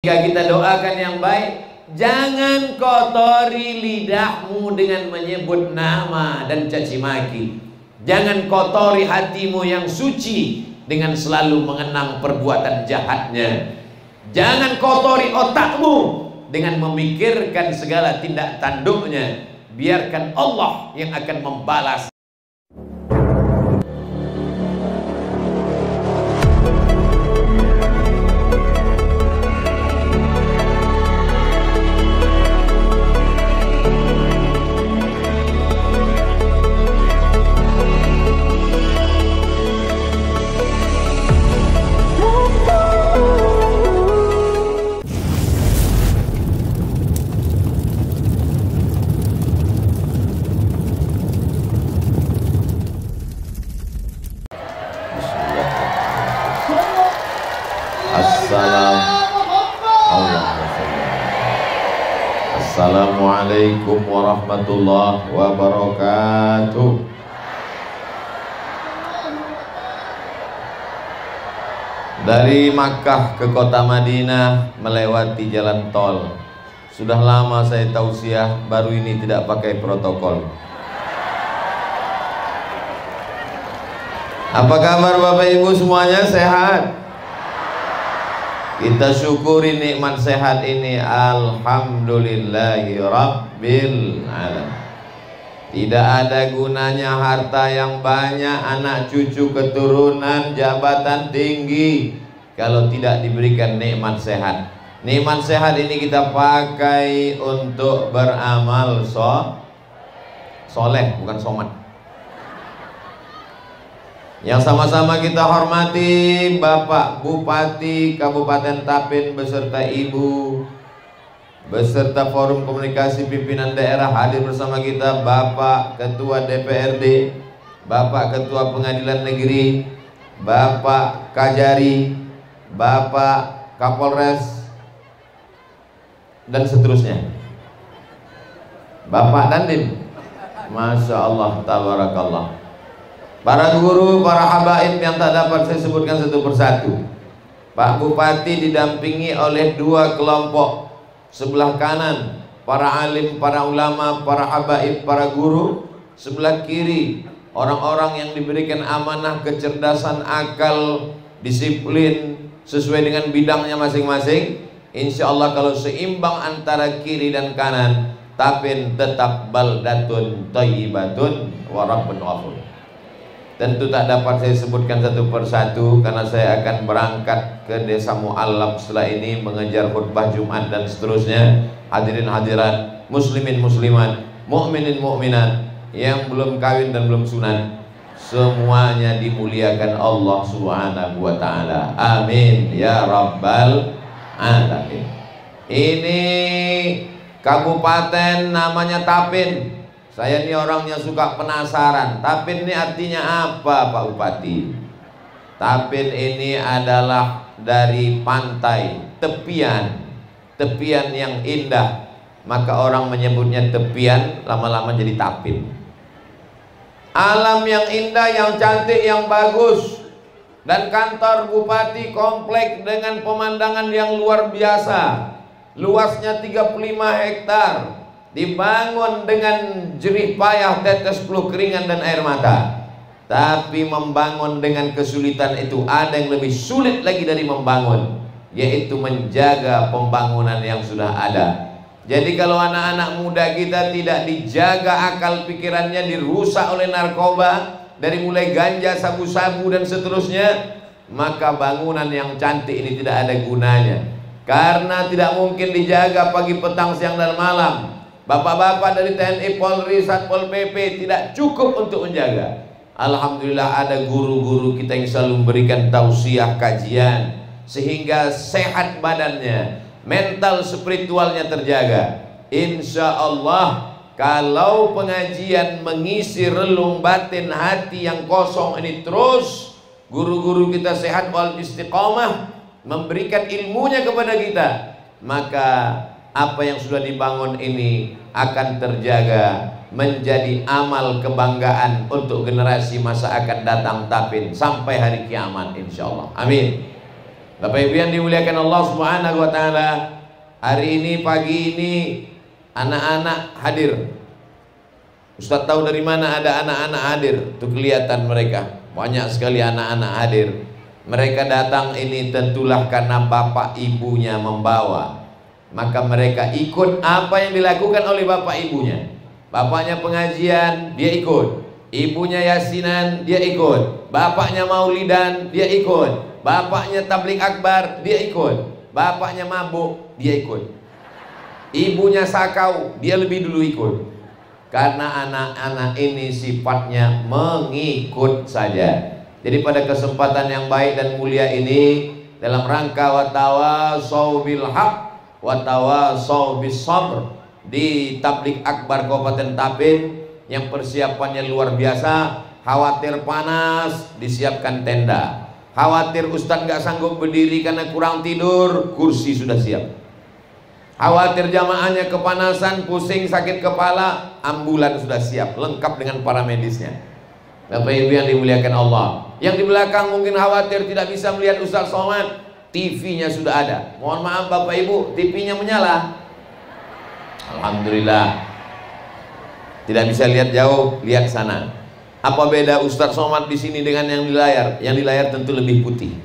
Jika kita doakan yang baik, jangan kotori lidahmu dengan menyebut nama dan caci maki. Jangan kotori hatimu yang suci dengan selalu mengenang perbuatan jahatnya. Jangan kotori otakmu dengan memikirkan segala tindak tanduknya. Biarkan Allah yang akan membalas. Assalamualaikum warahmatullahi wabarakatuh. Dari Makkah ke kota Madinah melewati jalan tol. Sudah lama saya tausiah, baru ini tidak pakai protokol. Apa kabar Bapak Ibu semuanya, sehat? Kita syukuri nikmat sehat ini. Alhamdulillahi Rabbil Alamin. Tidak ada gunanya harta yang banyak, anak cucu keturunan, jabatan tinggi, kalau tidak diberikan nikmat sehat. Nikmat sehat ini kita pakai untuk beramal soleh, bukan somat. Yang sama-sama kita hormati Bapak Bupati Kabupaten Tapin beserta Ibu, beserta Forum Komunikasi Pimpinan Daerah hadir bersama kita, Bapak Ketua DPRD, Bapak Ketua Pengadilan Negeri, Bapak Kajari, Bapak Kapolres, dan seterusnya. Bapak Dandim, Masya Allah, tabarakallah. Para guru, para habaib yang tak dapat saya sebutkan satu persatu. Pak Bupati didampingi oleh dua kelompok. Sebelah kanan para alim, para ulama, para habaib, para guru. Sebelah kiri orang-orang yang diberikan amanah kecerdasan akal, disiplin sesuai dengan bidangnya masing-masing. Insya Allah kalau seimbang antara kiri dan kanan, Tapin tetap baldatun thayyibatun wa rabbun ghafur. Tentu tak dapat saya sebutkan satu persatu karena saya akan berangkat ke Desa Mu'allab setelah ini mengejar khutbah Jumat dan seterusnya. Hadirin hadirat, muslimin muslimat, mukminin mukminat yang belum kawin dan belum sunat, semuanya dimuliakan Allah Subhanahu wa taala. Amin ya rabbal alamin. Ini kabupaten namanya Tapin. Saya ini orangnya suka penasaran. Tapin ini artinya apa Pak Bupati? Tapin ini adalah dari pantai, tepian yang indah. Maka orang menyebutnya tepian, lama-lama jadi Tapin. Alam yang indah, yang cantik, yang bagus. Dan kantor Bupati kompleks dengan pemandangan yang luar biasa. Luasnya 35 hektar. Dibangun dengan jerih payah, tetes peluh keringat dan air mata. Tapi membangun dengan kesulitan itu ada yang lebih sulit lagi dari membangun, yaitu menjaga pembangunan yang sudah ada. Jadi kalau anak-anak muda kita tidak dijaga akal pikirannya, dirusak oleh narkoba, dari mulai ganja, sabu-sabu dan seterusnya, maka bangunan yang cantik ini tidak ada gunanya. Karena tidak mungkin dijaga pagi, petang, siang dan malam. Bapak-bapak dari TNI, Polri, Satpol PP tidak cukup untuk menjaga. Alhamdulillah ada guru-guru kita yang selalu memberikan tausiah, kajian, sehingga sehat badannya, mental spiritualnya terjaga. Insya Allah kalau pengajian mengisi relung batin hati yang kosong ini terus, guru-guru kita sehat wal istiqamah, memberikan ilmunya kepada kita, maka apa yang sudah dibangun ini akan terjaga menjadi amal kebanggaan untuk generasi masa akan datang Tapin sampai hari kiamat insyaallah. Amin. Bapak Ibu yang dimuliakan Allah Subhanahu wa taala, hari ini pagi ini anak-anak hadir. Ustaz tahu dari mana ada anak-anak hadir? Itu kelihatan mereka. Banyak sekali anak-anak hadir. Mereka datang ini tentulah karena bapak ibunya membawa. Maka mereka ikut apa yang dilakukan oleh bapak ibunya. Bapaknya pengajian, dia ikut. Ibunya yasinan, dia ikut. Bapaknya maulidan, dia ikut. Bapaknya tabligh akbar, dia ikut. Bapaknya mabuk, dia ikut. Ibunya sakau, dia lebih dulu ikut. Karena anak-anak ini sifatnya mengikut saja. Jadi pada kesempatan yang baik dan mulia ini, dalam rangka watawasau bil haq watawasau bis sabr di tabligh akbar Kabupaten Tapin, yang persiapannya luar biasa. Khawatir panas, disiapkan tenda. Khawatir Ustadz nggak sanggup berdiri karena kurang tidur, kursi sudah siap. Khawatir jamaahnya kepanasan, pusing, sakit kepala, ambulan sudah siap, lengkap dengan para medisnya. Bapak Ibu yang dimuliakan Allah, yang di belakang mungkin khawatir tidak bisa melihat Ustadz Somad, TV-nya sudah ada. Mohon maaf Bapak Ibu, TV-nya menyala. Alhamdulillah. Tidak bisa lihat jauh, lihat sana. Apa beda Ustadz Somad di sini dengan yang di layar? Yang di layar tentu lebih putih.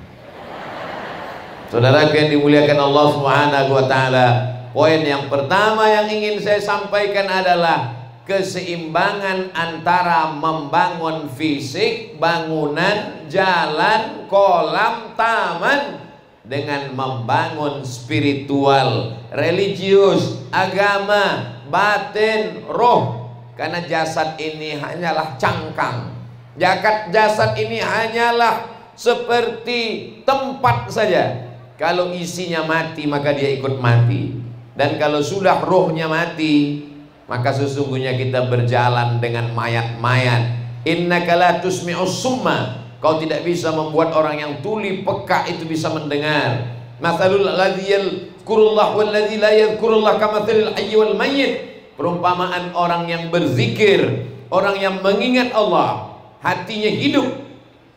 Saudara yang dimuliakan Allah Subhanahu wa taala, poin yang pertama yang ingin saya sampaikan adalah keseimbangan antara membangun fisik, bangunan, jalan, kolam, taman, dengan membangun spiritual, religius, agama, batin, roh. Karena jasad ini hanyalah cangkang. Jasad ini hanyalah seperti tempat saja. Kalau isinya mati, maka dia ikut mati. Dan kalau sudah rohnya mati, maka sesungguhnya kita berjalan dengan mayat-mayat. Innaka la tusmi'us summa. Kau tidak bisa membuat orang yang tuli peka itu bisa mendengar. Matsalul ladzi yadhkurullah wal ladzi la yadhkurullah kamatsalil hayy wal mayyit. Perumpamaan orang yang berzikir, orang yang mengingat Allah, hatinya hidup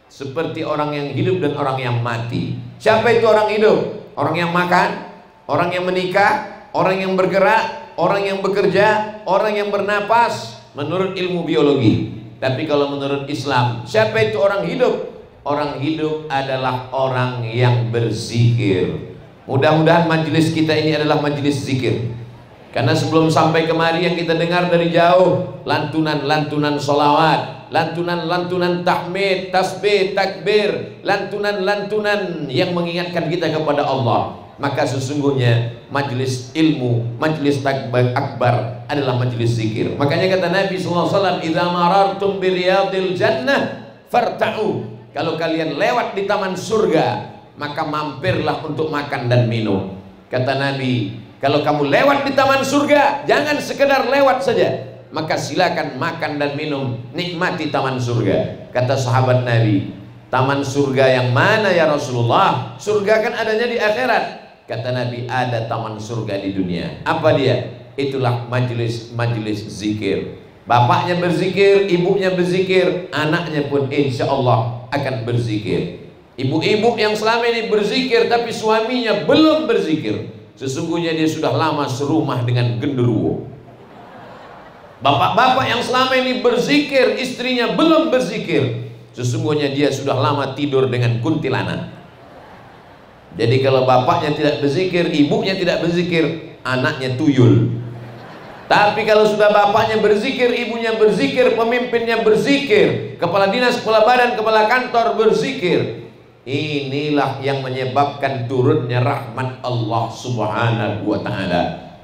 seperti orang yang hidup dan orang yang mati. Siapa itu orang hidup? Orang yang makan, orang yang menikah, orang yang bergerak, orang yang bekerja, orang yang bernapas menurut ilmu biologi. Tapi kalau menurut Islam, siapa itu orang hidup? Orang hidup adalah orang yang berzikir. Mudah-mudahan majelis kita ini adalah majelis zikir. Karena sebelum sampai kemari yang kita dengar dari jauh, lantunan-lantunan sholawat, lantunan-lantunan tahmid, tasbih, takbir, lantunan-lantunan yang mengingatkan kita kepada Allah. Maka sesungguhnya majelis ilmu, majelis takbir akbar adalah majelis zikir. Makanya kata Nabi SAW, idza marartum biriyadil jannah farta'u. Kalau kalian lewat di taman surga, maka mampirlah untuk makan dan minum. Kata Nabi, kalau kamu lewat di taman surga, jangan sekedar lewat saja, maka silakan makan dan minum, nikmati taman surga. Kata sahabat Nabi, taman surga yang mana ya Rasulullah? Surga kan adanya di akhirat. Kata Nabi, ada taman surga di dunia. Apa dia? Itulah majelis zikir. Bapaknya berzikir, ibunya berzikir, anaknya pun insya Allah akan berzikir. Ibu-ibu yang selama ini berzikir tapi suaminya belum berzikir, sesungguhnya dia sudah lama serumah dengan genderuwo. Bapak-bapak yang selama ini berzikir, istrinya belum berzikir, sesungguhnya dia sudah lama tidur dengan kuntilanak. Jadi kalau bapaknya tidak berzikir, ibunya tidak berzikir, anaknya tuyul. Tapi kalau sudah bapaknya berzikir, ibunya berzikir, pemimpinnya berzikir, kepala dinas, kepala badan, kepala kantor berzikir, inilah yang menyebabkan turunnya rahmat Allah Subhanahu wa ta'ala.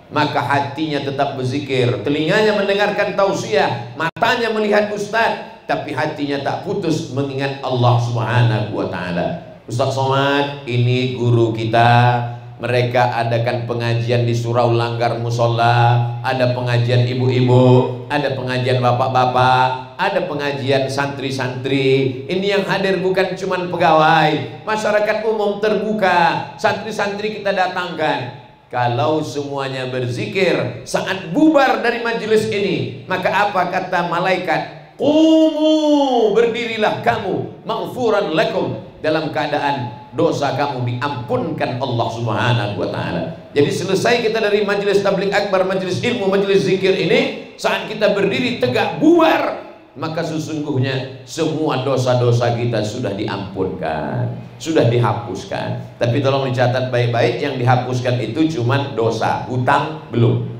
Maka hatinya tetap berzikir, telinganya mendengarkan tausiah, matanya melihat ustaz, tapi hatinya tak putus mengingat Allah Subhanahu wa ta'ala. Ustaz Somad ini guru kita. Mereka adakan pengajian di Surau Langgar Musola, ada pengajian ibu-ibu, ada pengajian bapak-bapak, ada pengajian santri-santri. Ini yang hadir bukan cuma pegawai, masyarakat umum terbuka, santri-santri kita datangkan. Kalau semuanya berzikir saat bubar dari majelis ini, maka apa kata malaikat? Qumu, berdirilah kamu, maghfuran lakum, dalam keadaan dosa kamu diampunkan Allah Subhanahu wa taala. Jadi selesai kita dari majelis tabligh akbar, majelis ilmu, majelis zikir ini, saat kita berdiri tegak bubar, maka sesungguhnya semua dosa-dosa kita sudah diampunkan, sudah dihapuskan. Tapi tolong dicatat baik-baik, yang dihapuskan itu cuma dosa, hutang belum.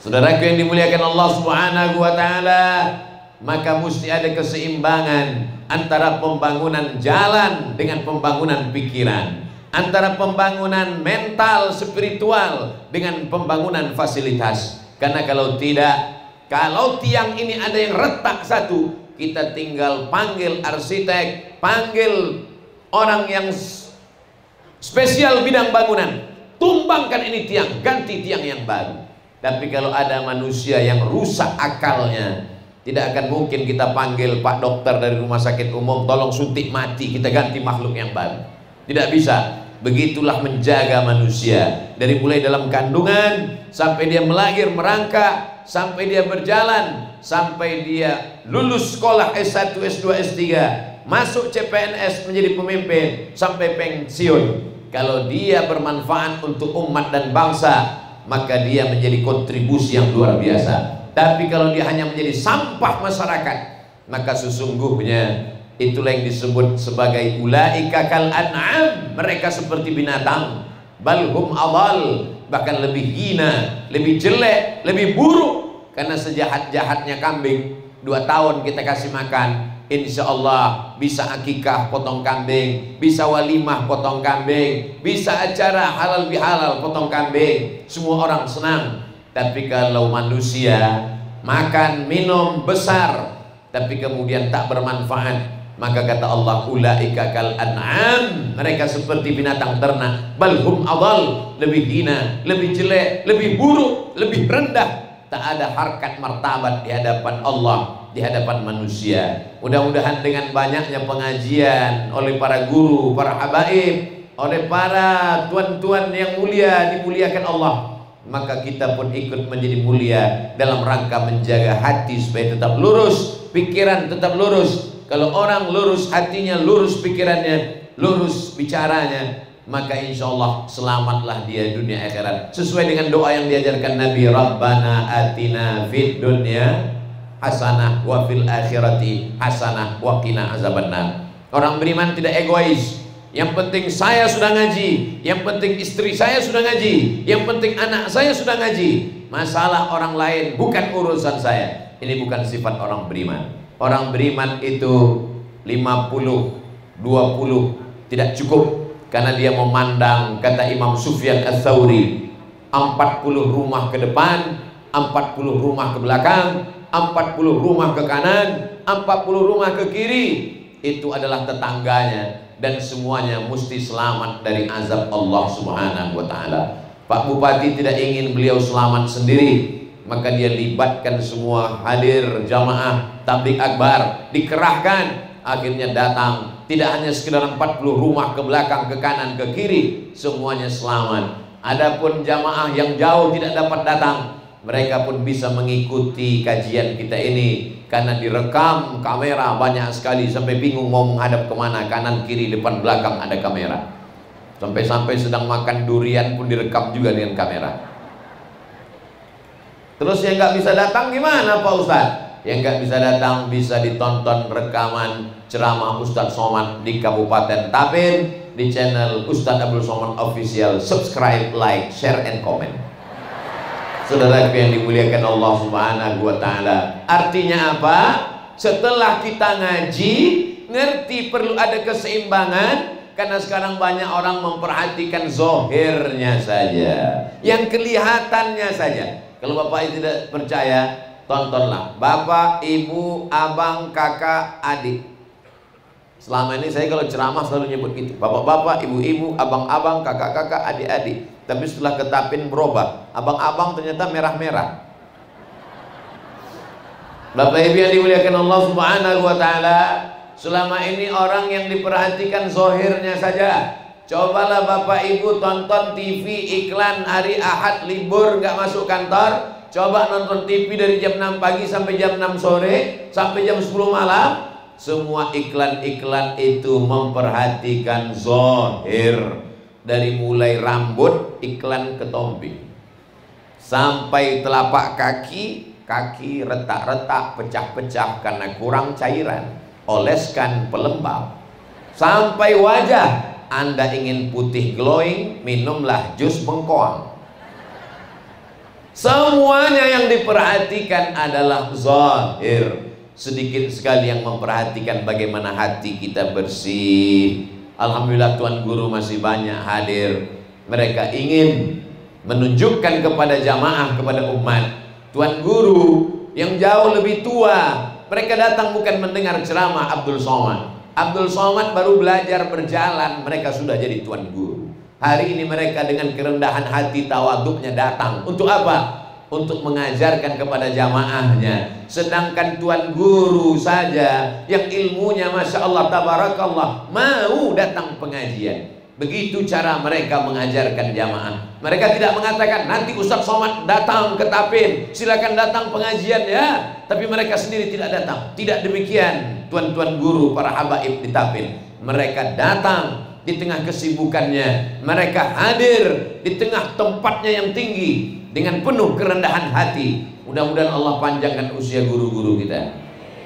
Saudaraku yang dimuliakan Allah Subhanahu wa taala, maka mesti ada keseimbangan antara pembangunan jalan dengan pembangunan pikiran, antara pembangunan mental spiritual dengan pembangunan fasilitas. Karena kalau tidak, kalau tiang ini ada yang retak satu, kita tinggal panggil arsitek, panggil orang yang spesial bidang bangunan, tumbangkan ini tiang, ganti tiang yang baru. Tapi kalau ada manusia yang rusak akalnya, tidak akan mungkin kita panggil Pak Dokter dari rumah sakit umum, tolong suntik mati, kita ganti makhluk yang baru. Tidak bisa. Begitulah menjaga manusia, dari mulai dalam kandungan sampai dia melahir, merangkak, sampai dia berjalan, sampai dia lulus sekolah S1, S2, S3, masuk CPNS menjadi pemimpin, sampai pensiun. Kalau dia bermanfaat untuk umat dan bangsa, maka dia menjadi kontribusi yang luar biasa. Tapi kalau dia hanya menjadi sampah masyarakat, maka sesungguhnya itulah yang disebut sebagai ulaika kal an'am, mereka seperti binatang, balhum adal, bahkan lebih hina, lebih jelek, lebih buruk. Karena sejahat-jahatnya kambing, 2 tahun kita kasih makan, insya Allah bisa akikah potong kambing, bisa walimah potong kambing, bisa acara halal bihalal potong kambing, semua orang senang. Tapi kalau manusia makan minum besar tapi kemudian tak bermanfaat, maka kata Allah ulaika kal an'am, mereka seperti binatang ternak, balhum adal, lebih hina, lebih jelek, lebih buruk, lebih rendah, tak ada harkat martabat di hadapan Allah, di hadapan manusia. Mudah-mudahan dengan banyaknya pengajian oleh para guru, para habaib, oleh para tuan-tuan yang mulia, dimuliakan Allah, maka kita pun ikut menjadi mulia dalam rangka menjaga hati supaya tetap lurus, pikiran tetap lurus. Kalau orang lurus hatinya, lurus pikirannya, lurus bicaranya, maka insya Allah selamatlah dia dunia akhirat. Sesuai dengan doa yang diajarkan Nabi, Rabbana atina fid dunya hasanah wa fil akhirati hasanah wa qina azabannar. Orang beriman tidak egois. Yang penting saya sudah ngaji, yang penting istri saya sudah ngaji, yang penting anak saya sudah ngaji. Masalah orang lain bukan urusan saya. Ini bukan sifat orang beriman. Orang beriman itu 50-20 tidak cukup, karena dia memandang, kata Imam Sufyan Ats-Tsauri, 40 rumah ke depan, 40 rumah ke belakang, 40 rumah ke kanan, 40 rumah ke kiri. Itu adalah tetangganya, dan semuanya mesti selamat dari azab Allah Subhanahu wa taala. Pak Bupati tidak ingin beliau selamat sendiri, maka dia libatkan semua hadir jamaah tabligh akbar, dikerahkan, akhirnya datang. Tidak hanya sekedar 40 rumah ke belakang, ke kanan, ke kiri, semuanya selamat. Adapun jamaah yang jauh tidak dapat datang, mereka pun bisa mengikuti kajian kita ini, karena direkam kamera banyak sekali, sampai bingung mau menghadap kemana, kanan, kiri, depan, belakang ada kamera. Sampai-sampai sedang makan durian pun direkam juga dengan kamera. Terus yang nggak bisa datang gimana Pak Ustadz? Yang nggak bisa datang bisa ditonton rekaman ceramah Ustadz Somad di Kabupaten Tapin, di channel Ustadz Abdul Somad Official. Subscribe, like, share, and comment. Saudara yang dimuliakan Allah Subhanahu wa taala. Artinya apa? Setelah kita ngaji, ngerti perlu ada keseimbangan, karena sekarang banyak orang memperhatikan zohirnya saja, yang kelihatannya saja. Kalau bapak tidak percaya, tontonlah bapak, ibu, abang, kakak, adik. Selama ini saya kalau ceramah selalu nyebut gitu, bapak-bapak, ibu-ibu, abang-abang, kakak-kakak, adik-adik. Tapi setelah ke Tapin berubah, abang-abang ternyata merah-merah. Bapak ibu yang dimuliakan Allah Subhanahu wa taala, selama ini orang yang diperhatikan zohirnya saja. Cobalah bapak ibu tonton TV iklan hari Ahad libur nggak masuk kantor. Coba nonton TV dari jam 6 pagi sampai jam 6 sore, sampai jam 10 malam. semua iklan-iklan itu memperhatikan zahir. Dari mulai rambut, iklan ketombe, sampai telapak kaki, kaki retak-retak, pecah-pecah karena kurang cairan, oleskan pelembab. Sampai wajah, Anda ingin putih glowing, minumlah jus bengkoang. Semuanya yang diperhatikan adalah zahir. Sedikit sekali yang memperhatikan bagaimana hati kita bersih. Alhamdulillah Tuan Guru masih banyak hadir. Mereka ingin menunjukkan kepada jamaah, kepada umat, Tuan Guru yang jauh lebih tua. Mereka datang bukan mendengar ceramah Abdul Somad. Abdul Somad baru belajar berjalan, mereka sudah jadi Tuan Guru. Hari ini mereka dengan kerendahan hati, tawaduknya datang. Untuk apa? Untuk mengajarkan kepada jamaahnya. Sedangkan Tuan Guru saja yang ilmunya Masya Allah tabarakallah mau datang pengajian. Begitu cara mereka mengajarkan jamaah. Mereka tidak mengatakan nanti Ustaz Somad datang ke Tapin, silakan datang pengajian ya. Tapi mereka sendiri tidak datang. Tidak demikian tuan-tuan guru para habaib di Tapin. Mereka datang di tengah kesibukannya. Mereka hadir di tengah tempatnya yang tinggi dengan penuh kerendahan hati. Mudah-mudahan Allah panjangkan usia guru-guru kita.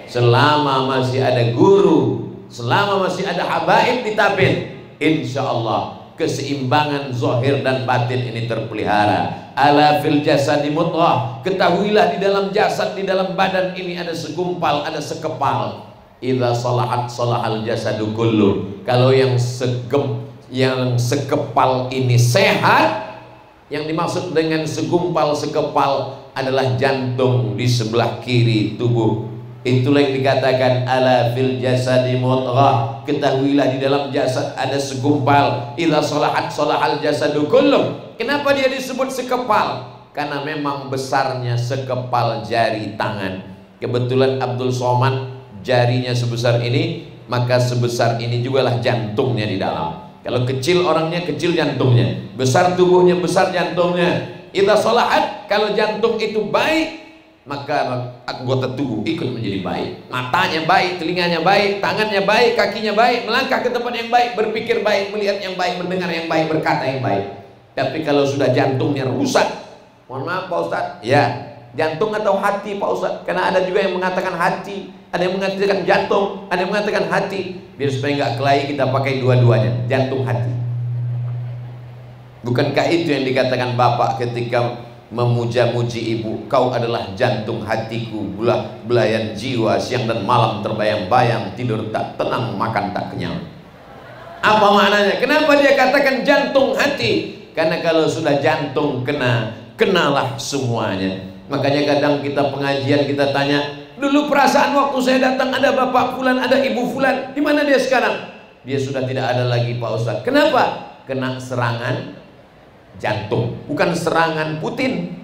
Selama masih ada guru, selama masih ada habaib di Tapin, insya Allah keseimbangan zahir dan batin ini terpelihara. Ala fil jasadi mudghah, ketahuilah di dalam jasad, di dalam badan ini ada segumpal, ada sekepal. Idza salahat salahal jasadu kullu. Kalau yang sekepal ini sehat, yang dimaksud dengan segumpal sekepal adalah jantung di sebelah kiri tubuh. Itulah yang dikatakan ala fil jasadi mudghah. Ketahuilah di dalam jasad ada segumpal. Idza salahat salahal jasadu kullu. Kenapa dia disebut sekepal? Karena memang besarnya sekepal jari tangan. Kebetulan Abdul Somad jarinya sebesar ini, maka sebesar ini jugalah jantungnya di dalam. Kalau kecil orangnya, kecil jantungnya. Besar tubuhnya, besar jantungnya. Idza salahat, kalau jantung itu baik, maka anggota tubuh ikut menjadi baik. Matanya baik, telinganya baik, tangannya baik, kakinya baik, melangkah ke tempat yang baik, berpikir baik, melihat yang baik, mendengar yang baik, berkata yang baik. Tapi kalau sudah jantungnya rusak, mohon maaf Pak Ustadz, ya jantung atau hati Pak Ustadz? Karena ada juga yang mengatakan hati, ada yang mengatakan jantung, ada yang mengatakan hati. Biar supaya nggak kelahi kita pakai dua-duanya, jantung hati. Bukankah itu yang dikatakan Bapak ketika memuja-muji ibu? Kau adalah jantung hatiku, belayan jiwa, siang dan malam terbayang-bayang, tidur tak tenang, makan tak kenyang. Apa maknanya? Kenapa dia katakan jantung hati? Karena kalau sudah jantung kena, kenalah semuanya. Makanya kadang kita pengajian kita tanya, dulu perasaan waktu saya datang ada bapak fulan, ada ibu fulan, di mana dia sekarang? Dia sudah tidak ada lagi Pak Ustadz. Kenapa? Kena serangan jantung, bukan serangan Putin.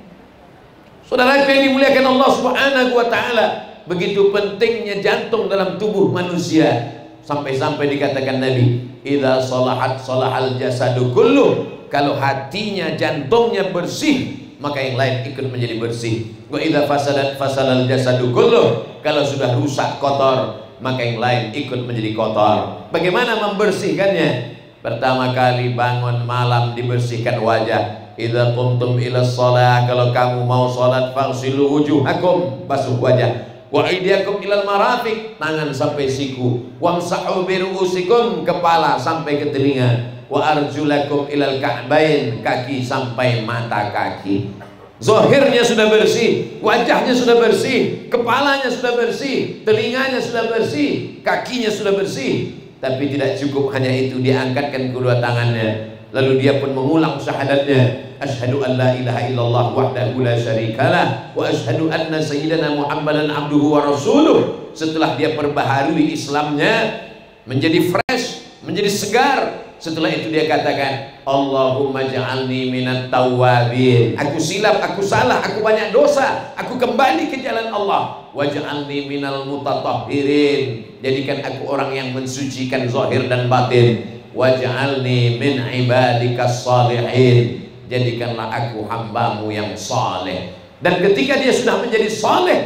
Saudara yang dimuliakan Allah Subhanahu wa taala, begitu pentingnya jantung dalam tubuh manusia. Sampai-sampai dikatakan Nabi, idza salahat salahal jasadu kullu. Kalau hatinya, jantungnya bersih, maka yang lain ikut menjadi bersih. Wa idza fasadat fasadal jasadu kullu. Kalau sudah rusak, kotor, maka yang lain ikut menjadi kotor. Bagaimana membersihkannya? Pertama kali bangun malam dibersihkan wajah. Idza qumtum ila shalah, kalau kamu mau salat faghsilu wujuhakum, basuh wajah. Wa aydiyakum ilal marafiq, tangan sampai siku. Wamsahu bi ru'usikum, kepala sampai ke telinga. Wa arjulakum ilal ka'bain, kaki sampai mata kaki. Zahirnya sudah bersih, wajahnya sudah bersih, kepalanya sudah bersih, telinganya sudah bersih, kakinya sudah bersih. Tapi tidak cukup hanya itu, dia angkatkan kedua tangannya, lalu dia pun mengulang syahadatnya. Asyhadu an la ilaha illallah wahdahu la syarikalah wa asyhadu anna sayyidana Muhammadan abduhu wa rasuluh. Setelah dia perbaharui Islamnya menjadi fresh, menjadi segar, setelah itu dia katakan, Allahumma ja'alni minat tawwabin. Aku silap, aku salah, aku banyak dosa, aku kembali ke jalan Allah. Waj'alni minal mutatahhirin. Jadikan aku orang yang mensucikan zahir dan batin. Waj'alni min ibadikas salihin. Jadikanlah aku hambamu yang saleh. Dan ketika dia sudah menjadi saleh,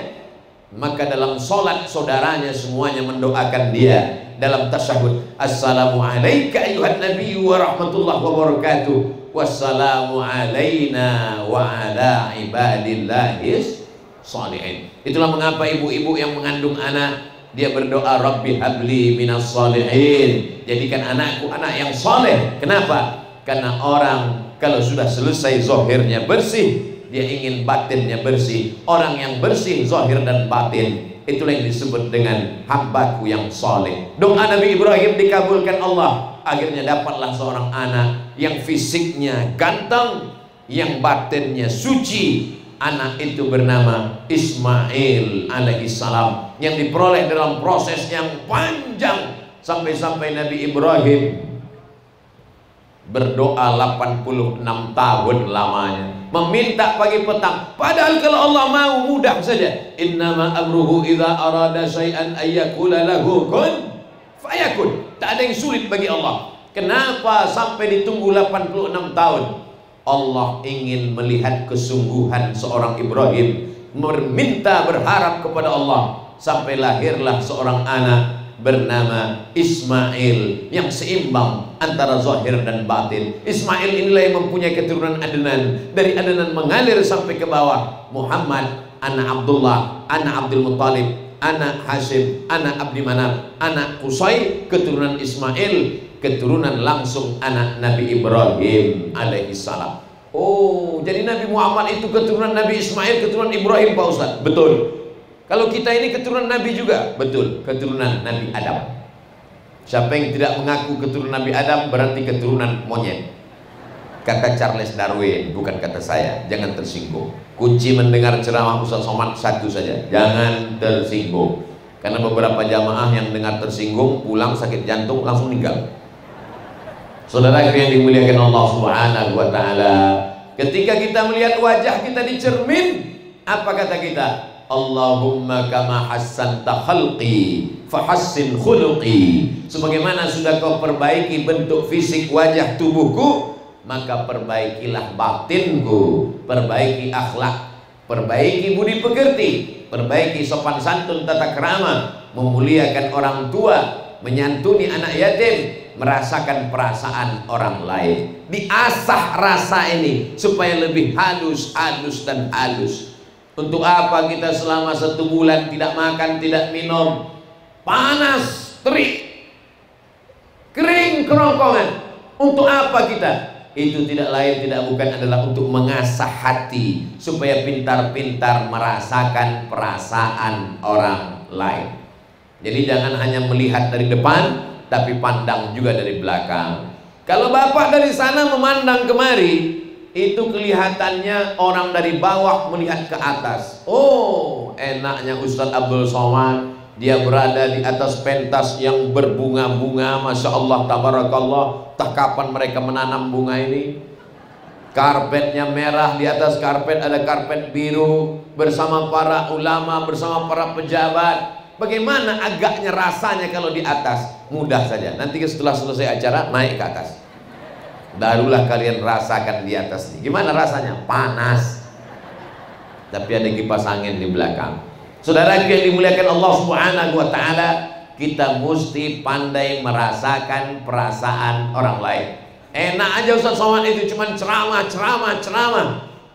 maka dalam sholat saudaranya semuanya mendoakan dia. Dalam tasyahud, assalamu alayka ayuhan nabiyyu wa rahmatullahi wa barakatuh, wassalamu alayna wa ala ibadillahis sholihin. Itulah mengapa ibu-ibu yang mengandung anak, dia berdoa, Rabbi habli minas sholihin, jadikan anakku anak yang soleh. Kenapa? Karena orang kalau sudah selesai zahirnya bersih, dia ingin batinnya bersih. Orang yang bersih zahir dan batin, itulah yang disebut dengan hambaku yang soleh. Doa Nabi Ibrahim dikabulkan Allah. Akhirnya dapatlah seorang anak yang fisiknya ganteng, yang batinnya suci. Anak itu bernama Ismail alaihissalam, yang diperoleh dalam proses yang panjang sampai-sampai Nabi Ibrahim berdoa 86 tahun lamanya, meminta pagi petang. Padahal kalau Allah mau mudah saja. Innama amruhu idza arada syai'an ayyakula lahu kun fayakun. Tak ada yang sulit bagi Allah. Kenapa sampai ditunggu 86 tahun? Allah ingin melihat kesungguhan seorang Ibrahim, meminta, berharap kepada Allah, sampai lahirlah seorang anak bernama Ismail yang seimbang antara zahir dan batin. Ismail inilah yang mempunyai keturunan Adnan. Dari Adnan mengalir sampai ke bawah Muhammad, anak Abdullah, anak Abdul Muttalib, anak Hashim, anak Abdi Manaf, anak Qusay, keturunan Ismail, keturunan langsung anak Nabi Ibrahim alaihissalam. Oh, jadi Nabi Muhammad itu keturunan Nabi Ismail, keturunan Ibrahim, Pak Ustaz? Betul. Kalau kita ini keturunan Nabi juga? Betul, keturunan Nabi Adam. Siapa yang tidak mengaku keturunan Nabi Adam berarti keturunan monyet. Kata Charles Darwin, bukan kata saya. Jangan tersinggung. Kunci mendengar ceramah Ustaz Somad satu saja, jangan tersinggung. Karena beberapa jamaah yang dengar tersinggung, pulang sakit jantung langsung meninggal. Saudara yang dimuliakan Allah Subhanahu wa Ta'ala, ketika kita melihat wajah kita di cermin, apa kata kita? Allahumma kama hassanta khalqi fahassin khuluqi. Sebagaimana sudah kau perbaiki bentuk fisik wajah tubuhku, maka perbaikilah batinku, perbaiki akhlak, perbaiki budi pekerti, perbaiki sopan santun tata krama, memuliakan orang tua, menyantuni anak yatim, merasakan perasaan orang lain. Diasah rasa ini supaya lebih halus, halus dan halus. Untuk apa kita selama 1 bulan tidak makan, tidak minum, panas, terik, kering kerongkongan? Untuk apa kita? Itu tidak lain tidak bukan adalah untuk mengasah hati supaya pintar-pintar merasakan perasaan orang lain. Jadi jangan hanya melihat dari depan, tapi pandang juga dari belakang. Kalau bapak dari sana memandang kemari, itu kelihatannya orang dari bawah melihat ke atas. Oh, enaknya Ustadz Abdul Somad, dia berada di atas pentas yang berbunga-bunga, Masya Allah, tabarakallah. Tak kapan mereka menanam bunga ini. Karpetnya merah, di atas karpet ada karpet biru, bersama para ulama, bersama para pejabat. Bagaimana agaknya rasanya kalau di atas? Mudah saja, nanti setelah selesai acara naik ke atas, barulah kalian rasakan di atas. Gimana rasanya? Panas, tapi ada kipas angin di belakang. Saudara yang dimuliakan Allah Subhanahu wa Ta'ala, kita mesti pandai merasakan perasaan orang lain. Enak aja Ustaz Somad itu cuma ceramah.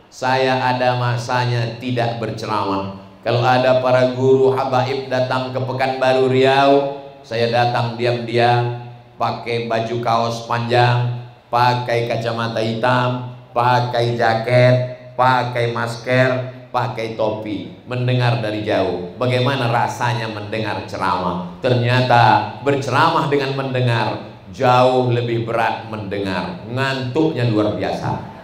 Saya ada masanya tidak berceramah. Kalau ada para guru habaib datang ke Pekanbaru Riau, saya datang diam-diam, pakai baju kaos panjang, pakai kacamata hitam, pakai jaket, pakai masker, pakai topi, mendengar dari jauh. Bagaimana rasanya mendengar ceramah? Ternyata berceramah dengan mendengar jauh lebih berat mendengar, ngantuknya luar biasa.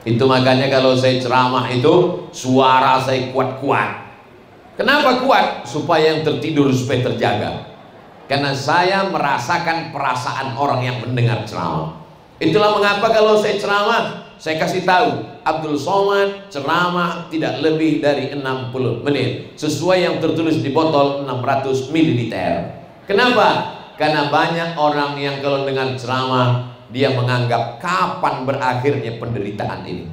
Itu makanya kalau saya ceramah itu suara saya kuat-kuat. Kenapa kuat? Supaya yang tertidur supaya terjaga. Karena saya merasakan perasaan orang yang mendengar ceramah. Itulah mengapa kalau saya ceramah, saya kasih tahu, Abdul Somad ceramah tidak lebih dari 60 menit, sesuai yang tertulis di botol 600 ml. Kenapa? Karena banyak orang yang kalau dengar ceramah, dia menganggap kapan berakhirnya penderitaan ini.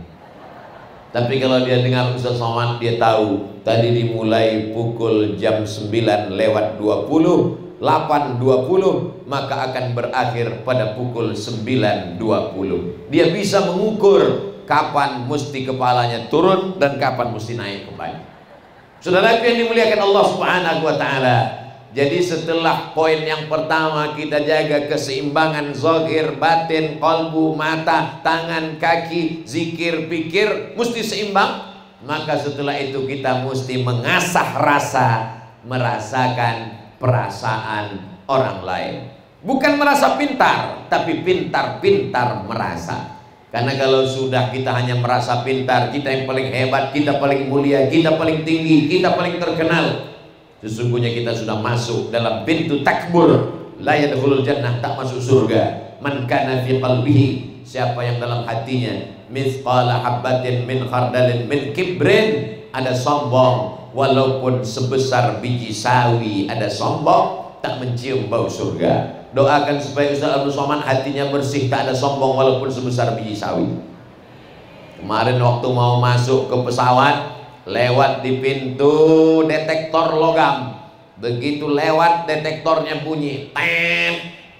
Tapi kalau dia dengar Ustaz Somad, dia tahu tadi dimulai pukul jam 9 lewat 20, 8.20, maka akan berakhir pada pukul 9.20. Dia bisa mengukur kapan mesti kepalanya turun dan kapan mesti naik kembali. Saudara yang dimuliakan Allah Subhanahu wa taala. Jadi setelah poin yang pertama kita jaga keseimbangan zahir, batin, qalbu, mata, tangan, kaki, zikir, pikir mesti seimbang. Maka setelah itu kita mesti mengasah rasa, merasakan perasaan orang lain. Bukan merasa pintar, tapi pintar-pintar merasa. Karena kalau sudah kita hanya merasa pintar, kita yang paling hebat, kita paling mulia, kita paling tinggi, kita paling terkenal, sesungguhnya kita sudah masuk dalam pintu takbur. La yadkhulul jannah, tak masuk surga. Man kana fi qalbihi, siapa yang dalam hatinya mithqala habatin min khardalin min kibrin, ada sombong walaupun sebesar biji sawi, ada sombong, tak mencium bau surga. Doakan supaya Ustaz Abdul Somad hatinya bersih, tak ada sombong walaupun sebesar biji sawi. Kemarin waktu mau masuk ke pesawat, lewat di pintu detektor logam. Begitu lewat detektornya bunyi,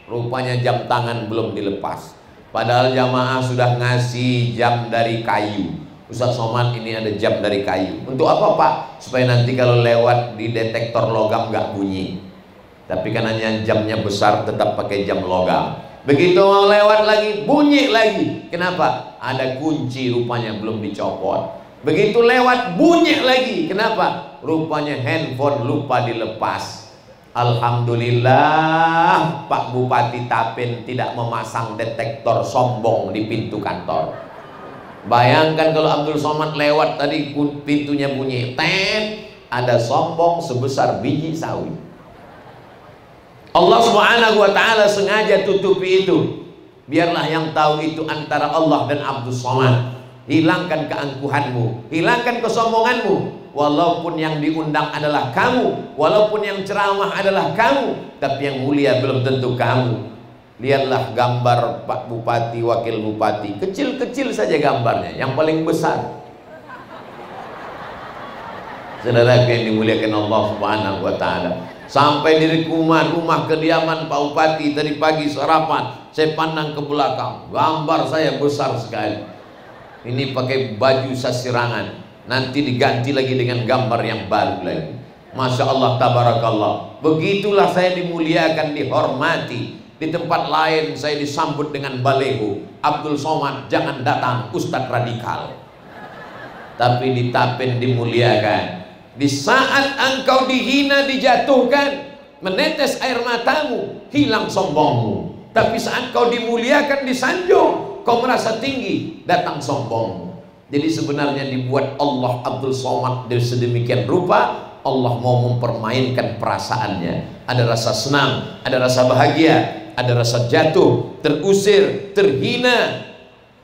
rupanya jam tangan belum dilepas. Padahal jamaah sudah ngasih jam dari kayu. Ustaz Somad, ini ada jam dari kayu. Untuk apa Pak? Supaya nanti kalau lewat di detektor logam gak bunyi. Tapi karena jamnya besar, tetap pakai jam logam. Begitu mau lewat lagi, bunyi lagi. Kenapa? Ada kunci rupanya belum dicopot. Begitu lewat, bunyi lagi. Kenapa? Rupanya handphone lupa dilepas. Alhamdulillah Pak Bupati Tapin tidak memasang detektor sombong di pintu kantor. Bayangkan kalau Abdul Somad lewat tadi, pintunya bunyi, ada sombong sebesar biji sawi. Allah Subhanahu wa ta'ala sengaja tutupi itu. Biarlah yang tahu itu antara Allah dan Abdul Somad. Hilangkan keangkuhanmu, hilangkan kesombonganmu. Walaupun yang diundang adalah kamu, walaupun yang ceramah adalah kamu, tapi yang mulia belum tentu kamu. Lihatlah gambar Pak Bupati, Wakil Bupati, kecil-kecil saja gambarnya, yang paling besar. Saudara yang dimuliakan Allah Subhanahu wa ta'ala, sampai di rumah kediaman Pak Bupati tadi pagi sarapan, saya pandang ke belakang, gambar saya besar sekali. Ini pakai baju sasirangan, nanti diganti lagi dengan gambar yang baru lagi. Masya Allah, tabarakallah. Begitulah saya dimuliakan, dihormati. Di tempat lain saya disambut dengan baleho, Abdul Somad jangan datang, Ustadz radikal. Tapi di Tapin dimuliakan. Di saat engkau dihina, dijatuhkan, menetes air matamu, hilang sombongmu. Tapi saat kau dimuliakan, disanjung, kau merasa tinggi, datang sombongmu. Jadi sebenarnya dibuat Allah Abdul Somad sedemikian rupa. Allah mau mempermainkan perasaannya. Ada rasa senang, ada rasa bahagia, ada rasa jatuh, terusir, terhina,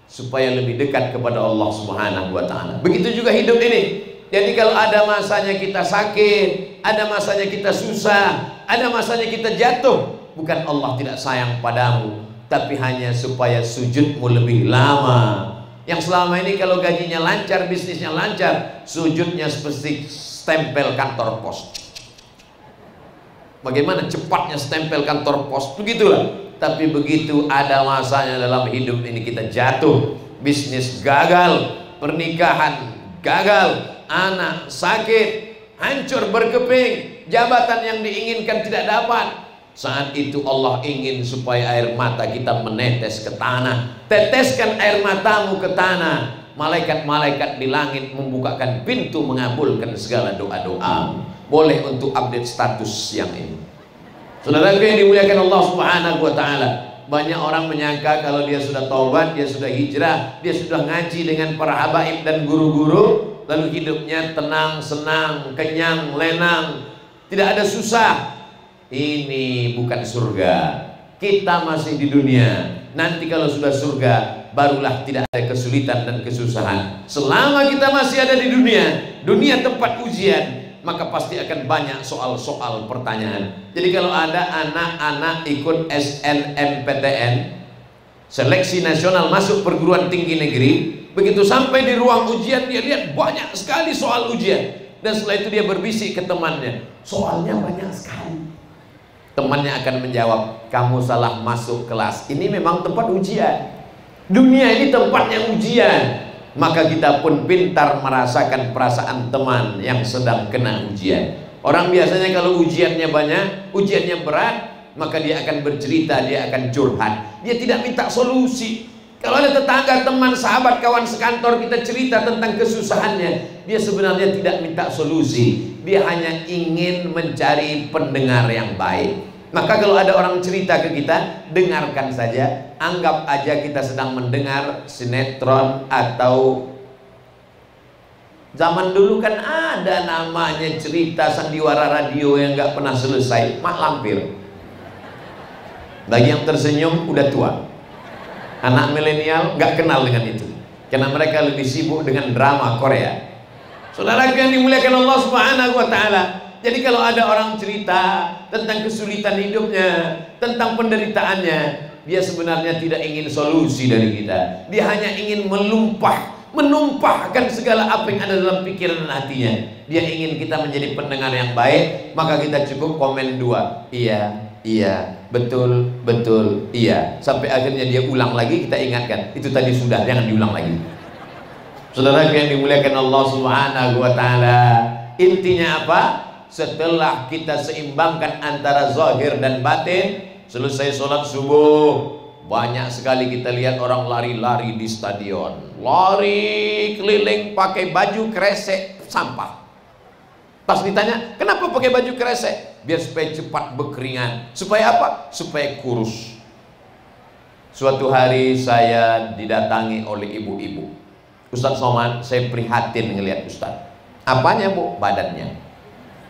supaya lebih dekat kepada Allah Subhanahu wa ta'ala. Begitu juga hidup ini. Jadi kalau ada masanya kita sakit, ada masanya kita susah, ada masanya kita jatuh, bukan Allah tidak sayang padamu, tapi hanya supaya sujudmu lebih lama. Yang selama ini kalau gajinya lancar, bisnisnya lancar, sujudnya seperti stempel kantor pos. Bagaimana cepatnya stempel kantor pos, begitulah. Tapi begitu ada masanya dalam hidup ini kita jatuh, bisnis gagal, pernikahan gagal, anak sakit, hancur berkeping, jabatan yang diinginkan tidak dapat. Saat itu Allah ingin supaya air mata kita menetes ke tanah. Teteskan air matamu ke tanah. Malaikat-malaikat di langit membukakan pintu, mengabulkan segala doa-doa. Boleh untuk update status yang ini. Saudara yang dimuliakan Allah Subhanahu wa ta'ala, banyak orang menyangka kalau dia sudah taubat, dia sudah hijrah, dia sudah ngaji dengan para habaib dan guru-guru, lalu hidupnya tenang, senang, kenyang, lenang, tidak ada susah. Ini bukan surga. Kita masih di dunia. Nanti kalau sudah surga, barulah tidak ada kesulitan dan kesusahan. Selama kita masih ada di dunia, dunia tempat ujian, maka pasti akan banyak soal-soal pertanyaan. Jadi kalau ada anak-anak ikut SNMPTN, seleksi nasional masuk perguruan tinggi negeri, Begitu sampai di ruang ujian, dia lihat banyak sekali soal ujian. Dan setelah itu dia berbisik ke temannya, soalnya banyak sekali. Temannya akan menjawab, kamu salah masuk kelas. Ini memang tempat ujian. Dunia ini tempatnya ujian. Maka kita pun pintar merasakan perasaan teman yang sedang kena ujian. Orang biasanya kalau ujiannya banyak, ujiannya berat, maka dia akan bercerita, dia akan curhat. Dia tidak minta solusi. Kalau ada tetangga, teman, sahabat, kawan sekantor kita cerita tentang kesusahannya, dia sebenarnya tidak minta solusi. Dia hanya ingin mencari pendengar yang baik. Maka kalau ada orang cerita ke kita, dengarkan saja. Anggap aja kita sedang mendengar sinetron atau zaman dulu kan ada namanya cerita sandiwara radio yang nggak pernah selesai, Mak Lampir. Bagi yang tersenyum udah tua. Anak milenial nggak kenal dengan itu, karena mereka lebih sibuk dengan drama Korea. Saudara yang dimuliakan Allah Subhanahu wa Ta'ala. Jadi kalau ada orang cerita tentang kesulitan hidupnya, tentang penderitaannya, dia sebenarnya tidak ingin solusi dari kita. Dia hanya ingin menumpahkan segala apa yang ada dalam pikiran dan hatinya. Dia ingin kita menjadi pendengar yang baik. Maka kita cukup komen 2, iya, betul, iya. Sampai akhirnya dia ulang lagi, kita ingatkan, itu tadi sudah, jangan diulang lagi. Saudara yang dimuliakan Allah Subhanahu wa Ta'ala, intinya apa? Setelah kita seimbangkan antara zahir dan batin, selesai sholat subuh, banyak sekali kita lihat orang lari-lari di stadion, lari keliling pakai baju kresek sampah. Pas ditanya, kenapa pakai baju kresek? Biar supaya cepat berkeringat. Supaya apa? Supaya kurus. Suatu hari saya didatangi oleh ibu-ibu. Ustadz Somad, saya prihatin ngelihat Ustadz. Apanya Bu? Badannya.